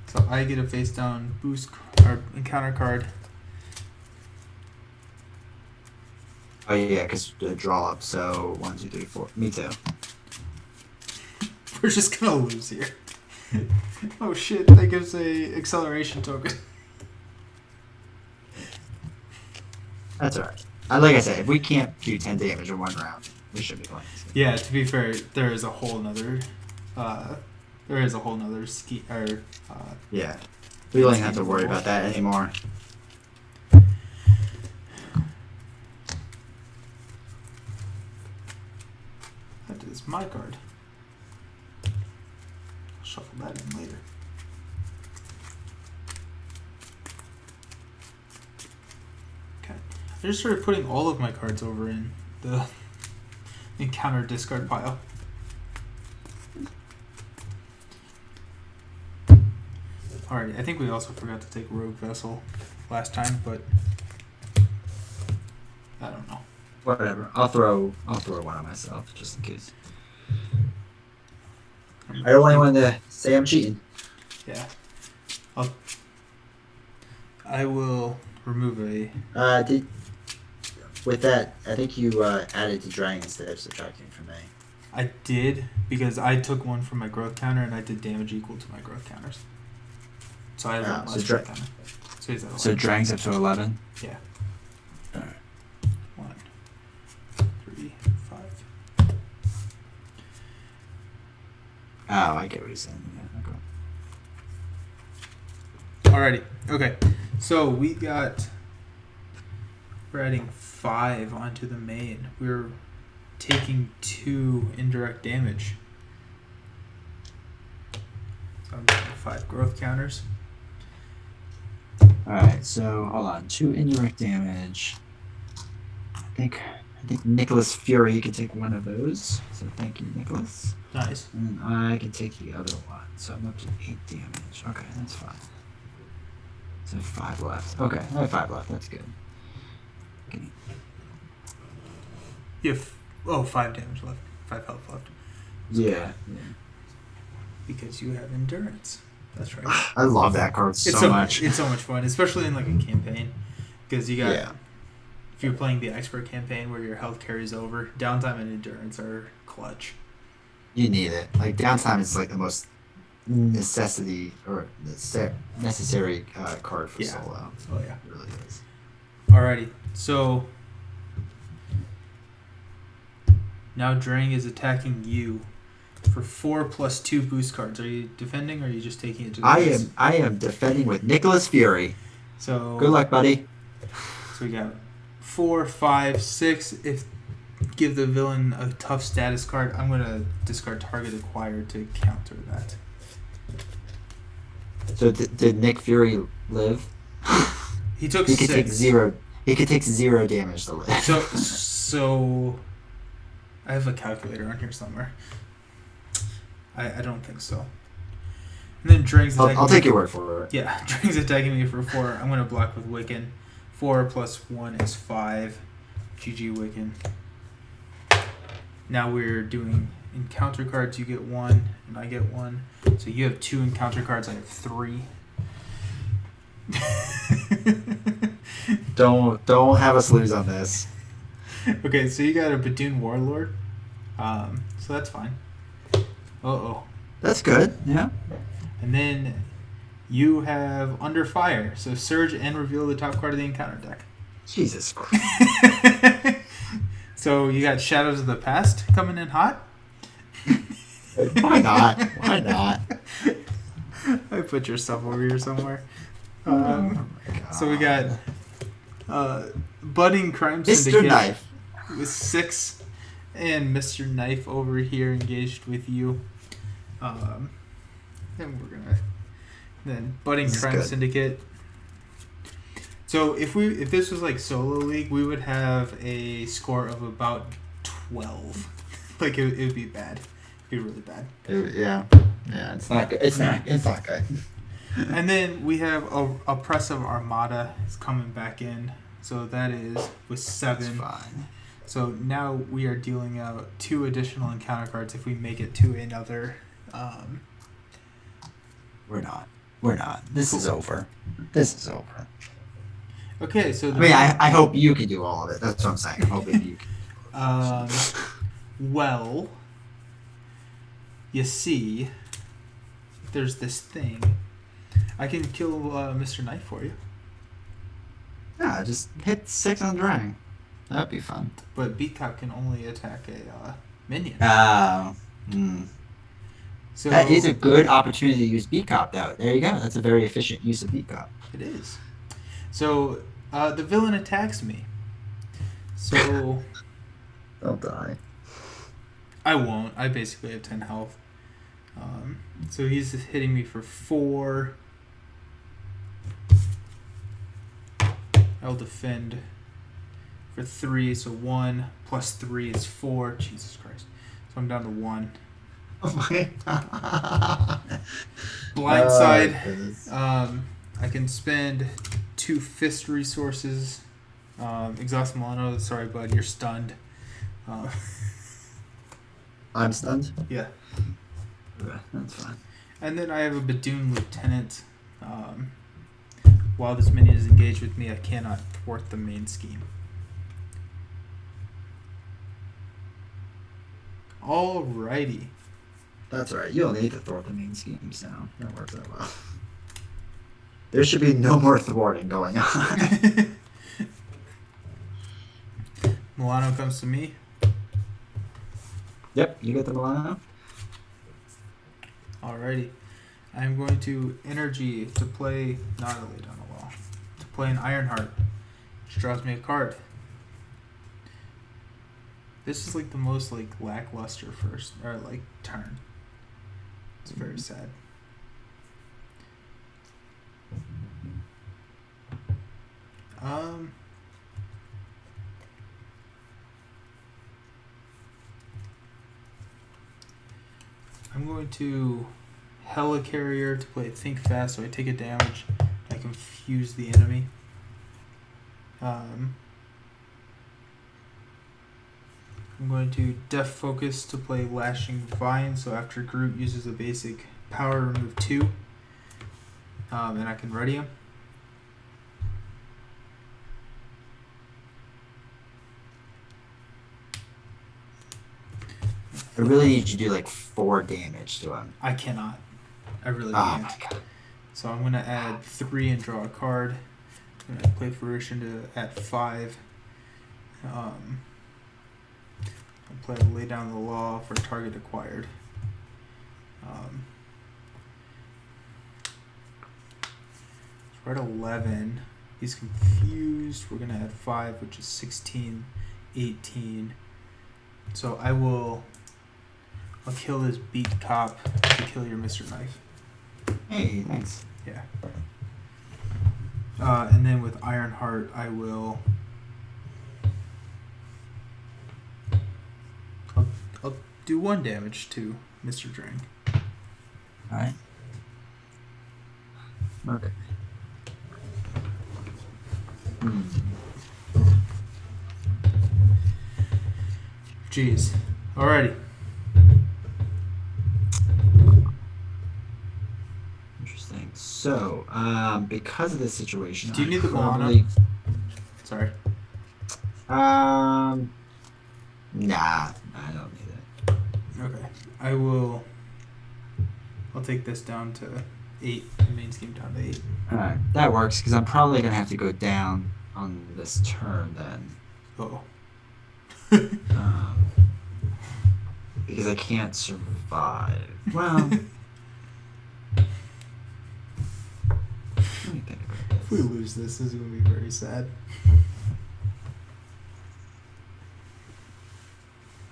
So I get a face down boost or encounter card. Oh yeah, because the draw up. So 1, 2, 3, 4. Me too. We're just gonna lose here. Oh shit! That gives a acceleration token. That's alright. Like I said, if we can't do 10 damage in 1 round, we should be playing this game. Yeah. To be fair, there is a whole nother. Ski or. Yeah. We don't have to worry about that anymore. That is my card. I'll shuffle that in later. Okay. I just started putting all of my cards over in the encounter discard pile. Alrighty, I think we also forgot to take Rogue Vessel last time, but I don't know. Whatever. I'll throw 1 on myself just in case. I don't want anyone to say I'm cheating. Yeah. I will remove a. With that, I think you added to Drang instead of subtracting from me. I did because I took 1 from my growth counter and I did damage equal to my growth counters. So I have 1 less growth counter. So he's at 11. So Drang's up to 11? Yeah. Alright. 1, 3, 5. Oh, I get what he's saying. Yeah, okay. Alrighty. Okay. So we're adding 5 onto the main. We're taking 2 indirect damage. So I'm doing 5 growth counters. Alright, so hold on. 2 indirect damage. I think Nicholas Fury can take one of those. So thank you, Nicholas. Nice. And I can take the other one. So I'm up to 8 damage. Okay, that's fine. So 5 left. Okay, I have 5 left. That's good. Okay. You have 5 damage left. 5 health left. Yeah. Because you have endurance. That's right. I love that card so much. It's so much fun, especially in like a campaign, because you got. Yeah. If you're playing the expert campaign where your health carries over, downtime and endurance are clutch. You need it. Like downtime is like the most necessary card for solo. Oh yeah. It really is. Alrighty. So now Drang is attacking you for 4 plus 2 boost cards. Are you defending or are you just taking it to the face? I am defending with Nicholas Fury. So good luck, buddy. So we got 4, 5, 6. Give the villain a tough status card. I'm gonna discard target acquired to counter that. So did Nick Fury live? He took He 6. could take 0. He could take 0 damage to live. So I have a calculator on here somewhere. I don't think so. And then Drang's attacking I'll take your word for it. Yeah, Drang's attacking me for 4. I'm gonna block with Wiccan. 4 plus 1 is 5. GG Wiccan. Now we're doing encounter cards. You get 1, and I get 1. So you have 2 encounter cards. I have 3. Don't have us lose on this. Okay, so you got a Badoon Warlord. So that's fine. Uh-oh. That's good, yeah. And then you have Under Fire. So surge and reveal the top card of the encounter deck. Jesus Christ. So you got Shadows of the Past coming in hot. Why not? Why not? I put your stuff over here somewhere. Oh my God. So we got Budding Crime Mr. Syndicate Knife with 6, and Mr. Knife over here engaged with you. And we're gonna then Budding Crime good. Syndicate. So if this was like solo league, we would have a score of about 12. Like it would be bad. It'd be really bad. Yeah, it's not good. It's not good. And then we have Oppressive Armada is coming back in. So that is with 7. That's fine. So now we are dealing out 2 additional encounter cards if we make it to another. We're not. This is over. Okay, so I hope you can do all of it. That's what I'm saying. I'm hoping you can. Well, you see, there's this thing. I can kill Mr. Knife for you. Yeah, just hit 6 on Drang. That'd be fun. But Beat Cop can only attack a minion. So That is a good opportunity to use Beat Cop, though. There you go. That's a very efficient use of Beat Cop. It is. So the villain attacks me. So Don't die. I won't. I basically have 10 health. So he's hitting me for 4. I'll defend for 3. So 1 plus 3 is 4. Jesus Christ. So I'm down to 1. Oh my God. Blindside. I can spend 2 fist resources. Exhaust Milano. Sorry, bud. You're stunned. I'm stunned? Yeah. Okay, that's fine. And then I have a Badoon Lieutenant. While this minion is engaged with me, I cannot thwart the main scheme. Alrighty. That's alright. You don't need to thwart the main schemes now. That works out well. There should be no more thwarting going on. Milano comes to me. Yep, you get the Milano. Alrighty. I'm going to energy to play, not a lay down the law, to play an Ironheart, which draws me a card. This is like the most like lackluster first or like turn. It's very sad. I'm going to Helicarrier to play Think Fast, so I take a damage. I confuse the enemy. I'm going to Def Focus to play Lashing Vine, so after Groot uses a basic power, remove 2. And I can ready him. I really need you to do like 4 damage to him. I cannot. I really Oh can't. my god. So I'm going to add 3 and draw a card. I'm going to play Fruition to add 5. I'll play Lay Down the Law for target acquired. We're at 11. He's confused. We're going to add 5, which is 16, 18. So I'll kill this beat cop to kill your Mr. Knife. Hey, thanks. Yeah. And then with Ironheart, I'll do 1 damage to Mr. Drang. Alright. Okay. Jeez. Alrighty. Interesting. So, because of this situation, Do you need the probably... Sorry. Nah, I don't need it. Okay. I'll take this down to 8. The main scheme down to 8. Alright, that works, because I'm probably going to have to go down on this turn then. Uh-oh. Because I can't survive. Well... let me think about this. If we lose this is going to be very sad.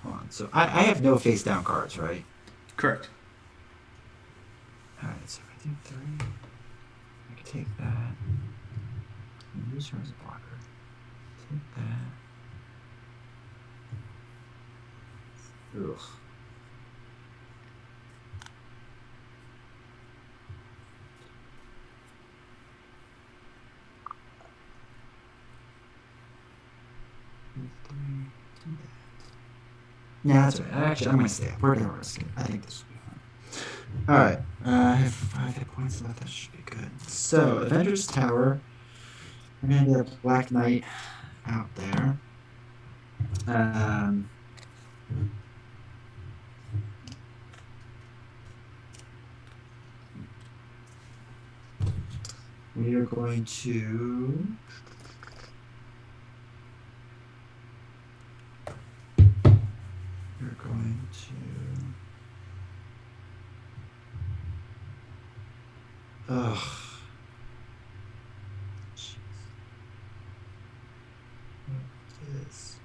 Hold on, so I have no face down cards, right? Correct. Alright, so if I do 3, I can take that. And use her as a blocker. Take that. Ugh. Yeah, that's right. Actually, I'm going to stay. We're going to risk it. I think this will be fine. Alright. I have 5 hit points left. That should be good. So, Avengers Tower. We're going to get a Black Knight out there. We are going to... We're going to... Ugh. Jeez. What is...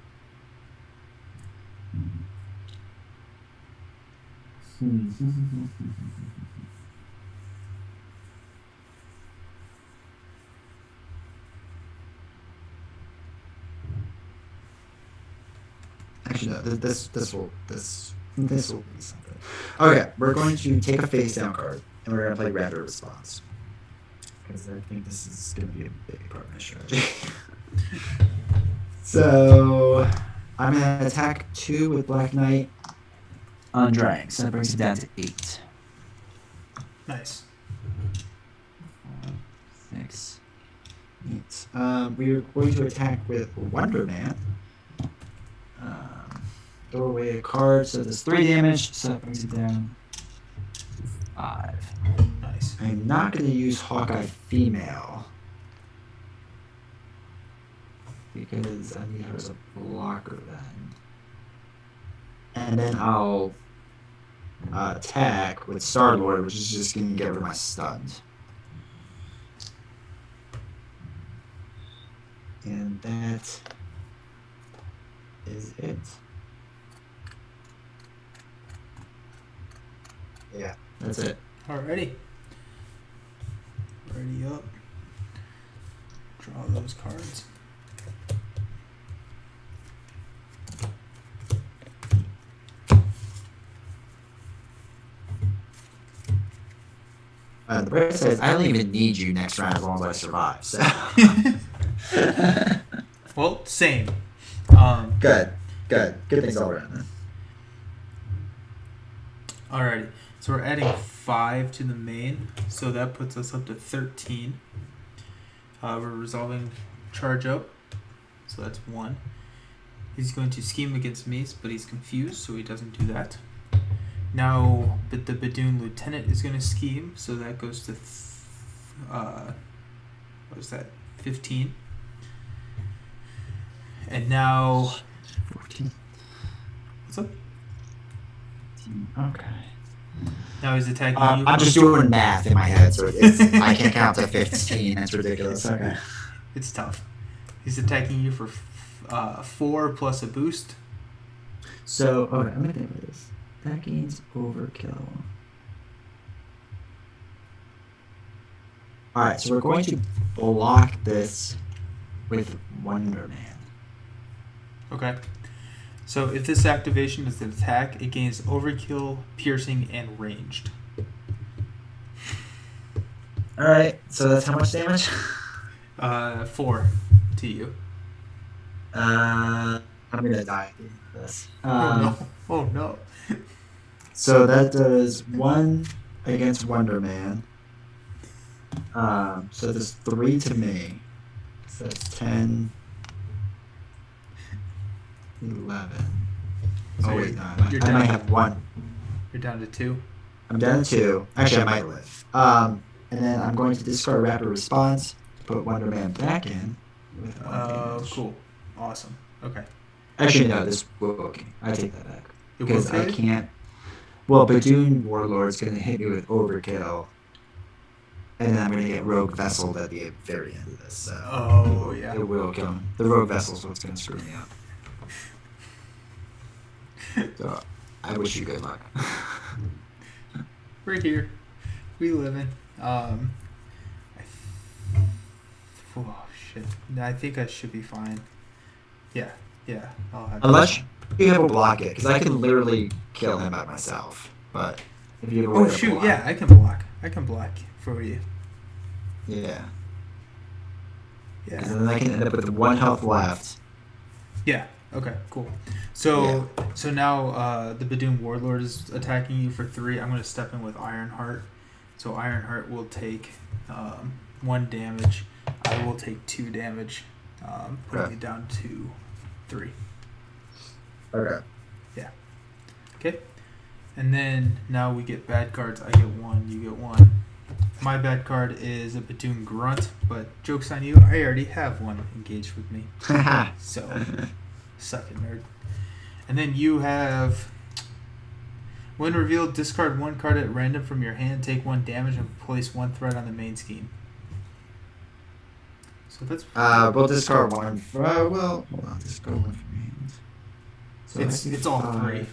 Actually, no. This will be something. Okay, we're going to take a face down card, and we're going to play Rapid Response, because I think this is going to be a big part of my strategy. So I'm going to attack 2 with Black Knight on Drang, so that brings it down to 8. Nice. 6, 8. We are going to attack with Wonder Man. Throw away a card, so there's 3 damage, so that brings it down to 5. Nice. I'm not going to use Hawkeye Female, because I need her as a blocker then. And then I'll attack with Star-Lord, which is just going to get rid of my stuns. And that is it. Yeah, that's it. Alrighty. Ready up. Draw those cards. The bright side is I don't even need you next round as long as I survive. So. Well, same. Good things all around then. Alrighty, so we're adding 5 to the main, so that puts us up to 13. We're resolving charge up, so that's 1. He's going to scheme against me, but he's confused, so he doesn't do that. Now, the Badoon Lieutenant is going to scheme, so that goes to, what is that, 15. And now... 14. What's up? Okay. Now he's attacking you. I'm just doing math in my head, so I can't count to 15. That's ridiculous. Okay. It's tough. He's attacking you for 4 plus a boost. So, okay, I'm going to think about this. That gains overkill. Alright, so we're going to block this with Wonder Man. Okay. So if this activation is an attack, it gains overkill, piercing, and ranged. Alright, so that's how much damage? 4 to you. I'm gonna die at the end of this. Oh no. So that does 1 against Wonder Man. So there's 3 to me. So that's 10, 11. So Oh wait, no, you're I down. might have 1. You're down to 2. I'm down to 2. Actually, I might live. And then I'm going to discard Rapid Response to put Wonder Man back in with 1 damage. Cool. Awesome. Okay. Actually, no, this Woodworking. I take that back. It will Because I fail? can't... Well, Badoon Warlord's going to hit me with Overkill. And then I'm going to get Rogue Vesseled at the very end of this. So Oh, yeah. It will kill me. The Rogue Vessel's what's going to screw me up. So, I wish you good luck. We're here. We living. Oh shit. I think I should be fine. Yeah. I'll have Unless you have a block it, because I can literally kill him by myself. But if you have a way Oh to shoot, block, yeah, I can block. I can block for you. Yeah. Yeah. And then I can end up with 1 health left. Yeah. Okay. Cool. So now the Badoon Warlord is attacking you for 3. I'm going to step in with Ironheart. So Ironheart will take 1 damage. I will take 2 damage, putting me down to 3. Okay. Yeah. Okay. And then now we get bad cards. I get 1. You get 1. My bad card is a Badoon Grunt, but joke's on you. I already have one engaged with me. So, suck it, nerd. And then you have, when revealed, discard 1 card at random from your hand, take 1 damage, and place 1 threat on the main scheme. So that's... we'll discard 1. Well, hold on. Discard 1 from hand. So it's all 3. Oh,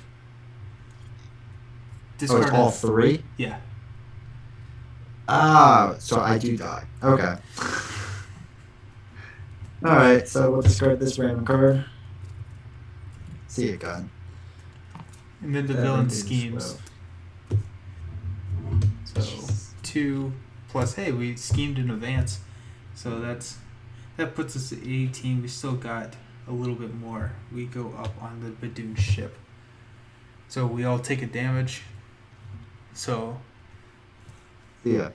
Discard it's all 3? Yeah. So I do die. Okay. Alright, so we'll discard this random card. See it, gun. And then the villain schemes. So 2 plus, hey, we schemed in advance. So that puts us at 18. We still got a little bit more. We go up on the Badoon ship. So we all take a damage. So Yeah.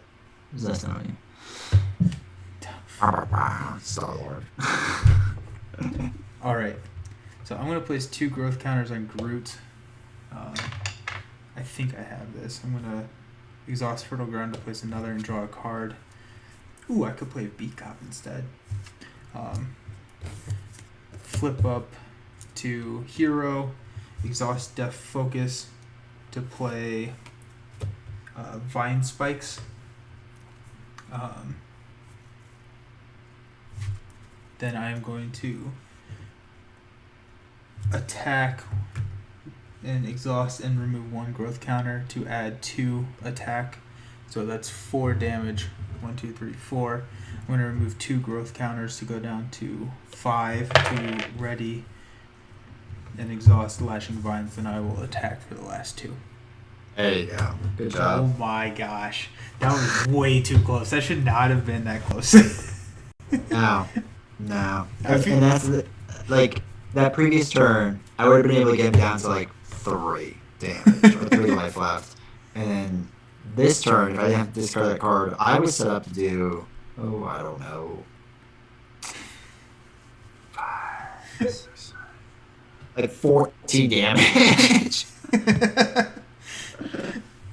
Who's that sounding? Star-Lord. alright. So I'm going to place 2 growth counters on Groot. I think I have this. I'm going to exhaust Fertile Ground to place another and draw a card. Ooh, I could play a Beat Cop instead. Flip up to Hero, exhaust Def Focus to play Vine Spikes. Then I am going to attack and exhaust and remove 1 growth counter to add 2 attack. So that's 4 damage. 1, 2, 3, 4. I'm going to remove 2 growth counters to go down to 5 to ready and exhaust Lashing Vines. Then I will attack for the last 2. There you go. Good job. Oh my gosh. That was way too close. That should not have been that close. No. And that's like that previous turn, I would have been able to get him down to like 3 damage or 3 life left. And then this turn, if I didn't have to discard that card, I was set up to do, I don't know, 5, 6, like 14 damage.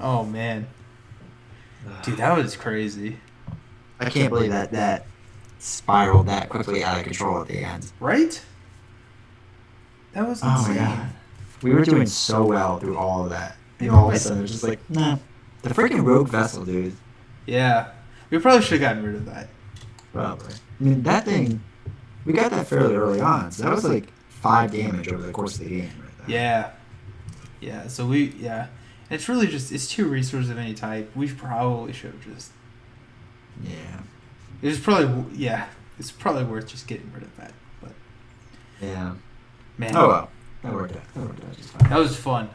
Oh man. Dude, that was crazy. I can't believe that spiraled that quickly out of control at the end. Right? That was insane. Oh my god. We were doing so well through all of that. And all of a sudden it was just like, nah. The freaking rogue vessel, dude. Yeah. We probably should have gotten rid of that. Probably. I mean, that thing, we got that fairly early on. So that was like 5 damage over the course of the game right there. Yeah. Yeah, so it's really just, it's 2 resources of any type. We probably should have just... Yeah. It's probably worth just getting rid of that. But yeah. Man. Oh well. That worked out just fine. That was fun.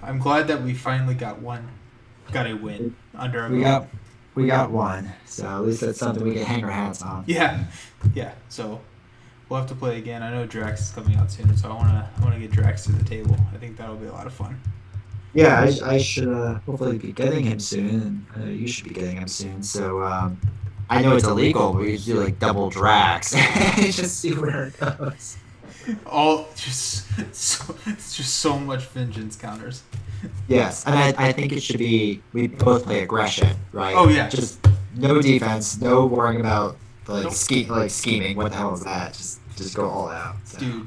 I'm glad that we finally got a win under our belt. We got one. So at least that's something we can hang our hats on. Yeah. So we'll have to play again. I know Drax is coming out soon, so I wanna get Drax to the table. I think that'll be a lot of fun. Yeah, I should hopefully be getting him soon, and you should be getting him soon. So I know it's illegal, but we could do like double Drax and just see where it goes. It's just so much vengeance counters. Yes, and I think it should be we both play aggression, right? Oh yeah. Just no defense, no worrying about Nope. scheming. What the hell is that? Just go all out. So. Dude,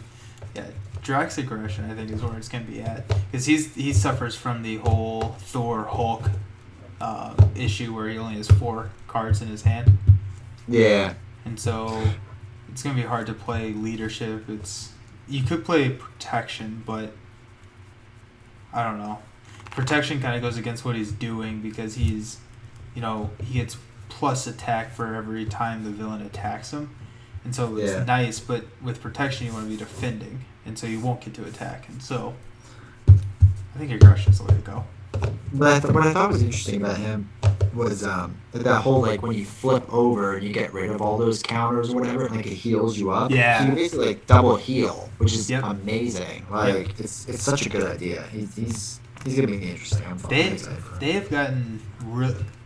yeah, Drax aggression I think is where it's gonna be at, because he suffers from the whole Thor Hulk issue where he only has 4 cards in his hand. Yeah. And so it's gonna be hard to play leadership. You could play protection, but I don't know. Protection kind of goes against what he's doing because he gets plus attack for every time the villain attacks him, and so it's nice. But with protection, you want to be defending, and so you won't get to attack. And so I think aggression's the way to go. But what I thought was interesting about him was that whole like when you flip over and you get rid of all those counters or whatever, like it heals you up. Yeah. So you basically like double heal, which is amazing. Like it's such a good idea. He's gonna be interesting. I'm excited for him. They have gotten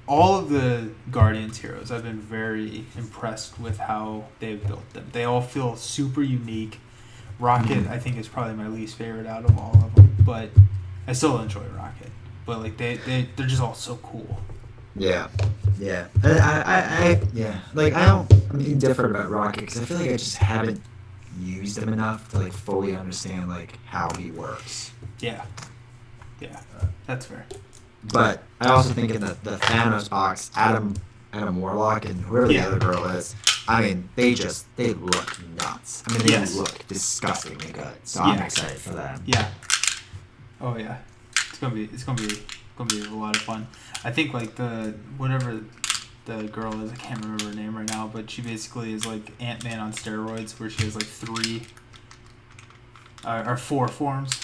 all of the Guardians heroes. I've been very impressed with how they've built them. They all feel super unique. Rocket, I think, is probably my least favorite out of all of them, but I still enjoy Rocket. But like they're just all so cool. Yeah. I'm indifferent about Rocket because I feel like I just haven't used him enough to like fully understand like how he works. Yeah, that's fair. But I also think in the Thanos box, Adam Warlock and whoever the other girl is, I mean, they look nuts. I mean, they look disgustingly good. So I'm excited for them. Yeah. Oh yeah, it's gonna be a lot of fun. I think like whatever the girl is, I can't remember her name right now, but she basically is like Ant-Man on steroids, where she has like 3 or 4 forms.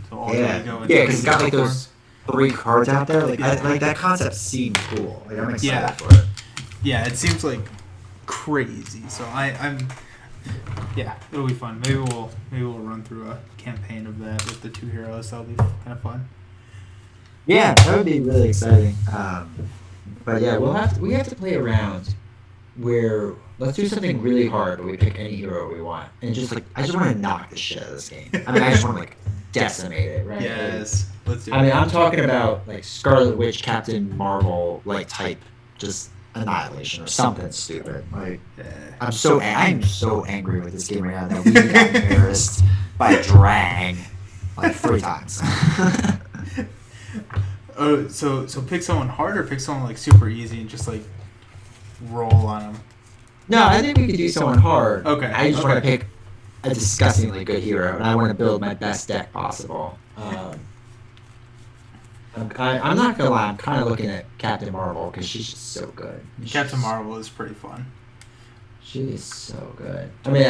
So all day go into because it's got like those 3 cards out there. Like that concept seems cool. Like I'm excited for it. Yeah, it seems like crazy. So I'm it'll be fun. Maybe we'll run through a campaign of that with the 2 heroes. That'll be kind of fun. Yeah, that would be really exciting. But yeah, we have to play around where let's do something really hard where we pick any hero we want and just like I just want to knock the shit out of this game. I mean, I just want to like decimate it, right? Yes, let's do it. I mean, I'm talking about like Scarlet Witch, Captain Marvel, like type, just annihilation or something stupid. Like, I'm so angry with this game right now that we got embarrassed by Drang like 3 times. So pick someone hard or pick someone like super easy and just like roll on them. No, I think we could do someone hard. Okay. I just want to pick a disgustingly good hero, and I want to build my best deck possible. I'm not gonna lie. I'm kind of looking at Captain Marvel because she's just so good. Captain Marvel is pretty fun. She is so good. I mean,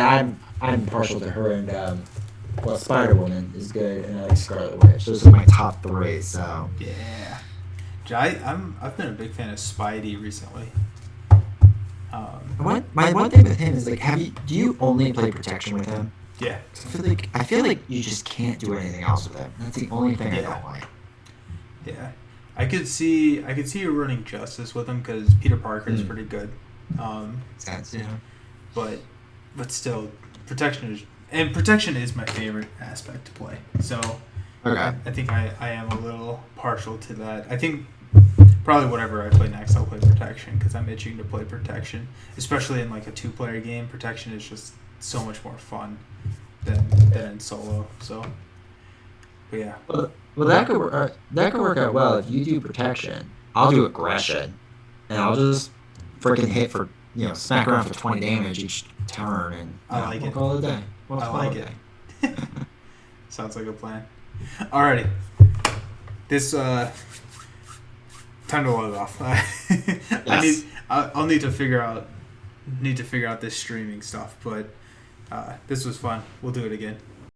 I'm partial to her, and Spider Woman is good, and I like Scarlet Witch. Those are my top three. So yeah, I've been a big fan of Spidey recently. My one thing with him is like, do you only play protection with him? Yeah. I feel like you just can't do anything else with him. That's the only thing I don't like. Yeah, I could see you running Justice with him because Peter Parker is pretty good. Sense, yeah. But still, protection is my favorite aspect to play. So okay. I think I am a little partial to that. I think probably whatever I play next, I'll play protection because I'm itching to play protection, especially in like a 2-player game. Protection is just so much more fun than in solo. So, but yeah. Well, that could work out well if you do protection. I'll do aggression, and I'll just freaking hit for smack around for 20 damage each turn, and I like it. Call it a day. I like it. Sounds like a plan. Alrighty, this time to log off. Yes. I'll need to figure out this streaming stuff, but this was fun. We'll do it again.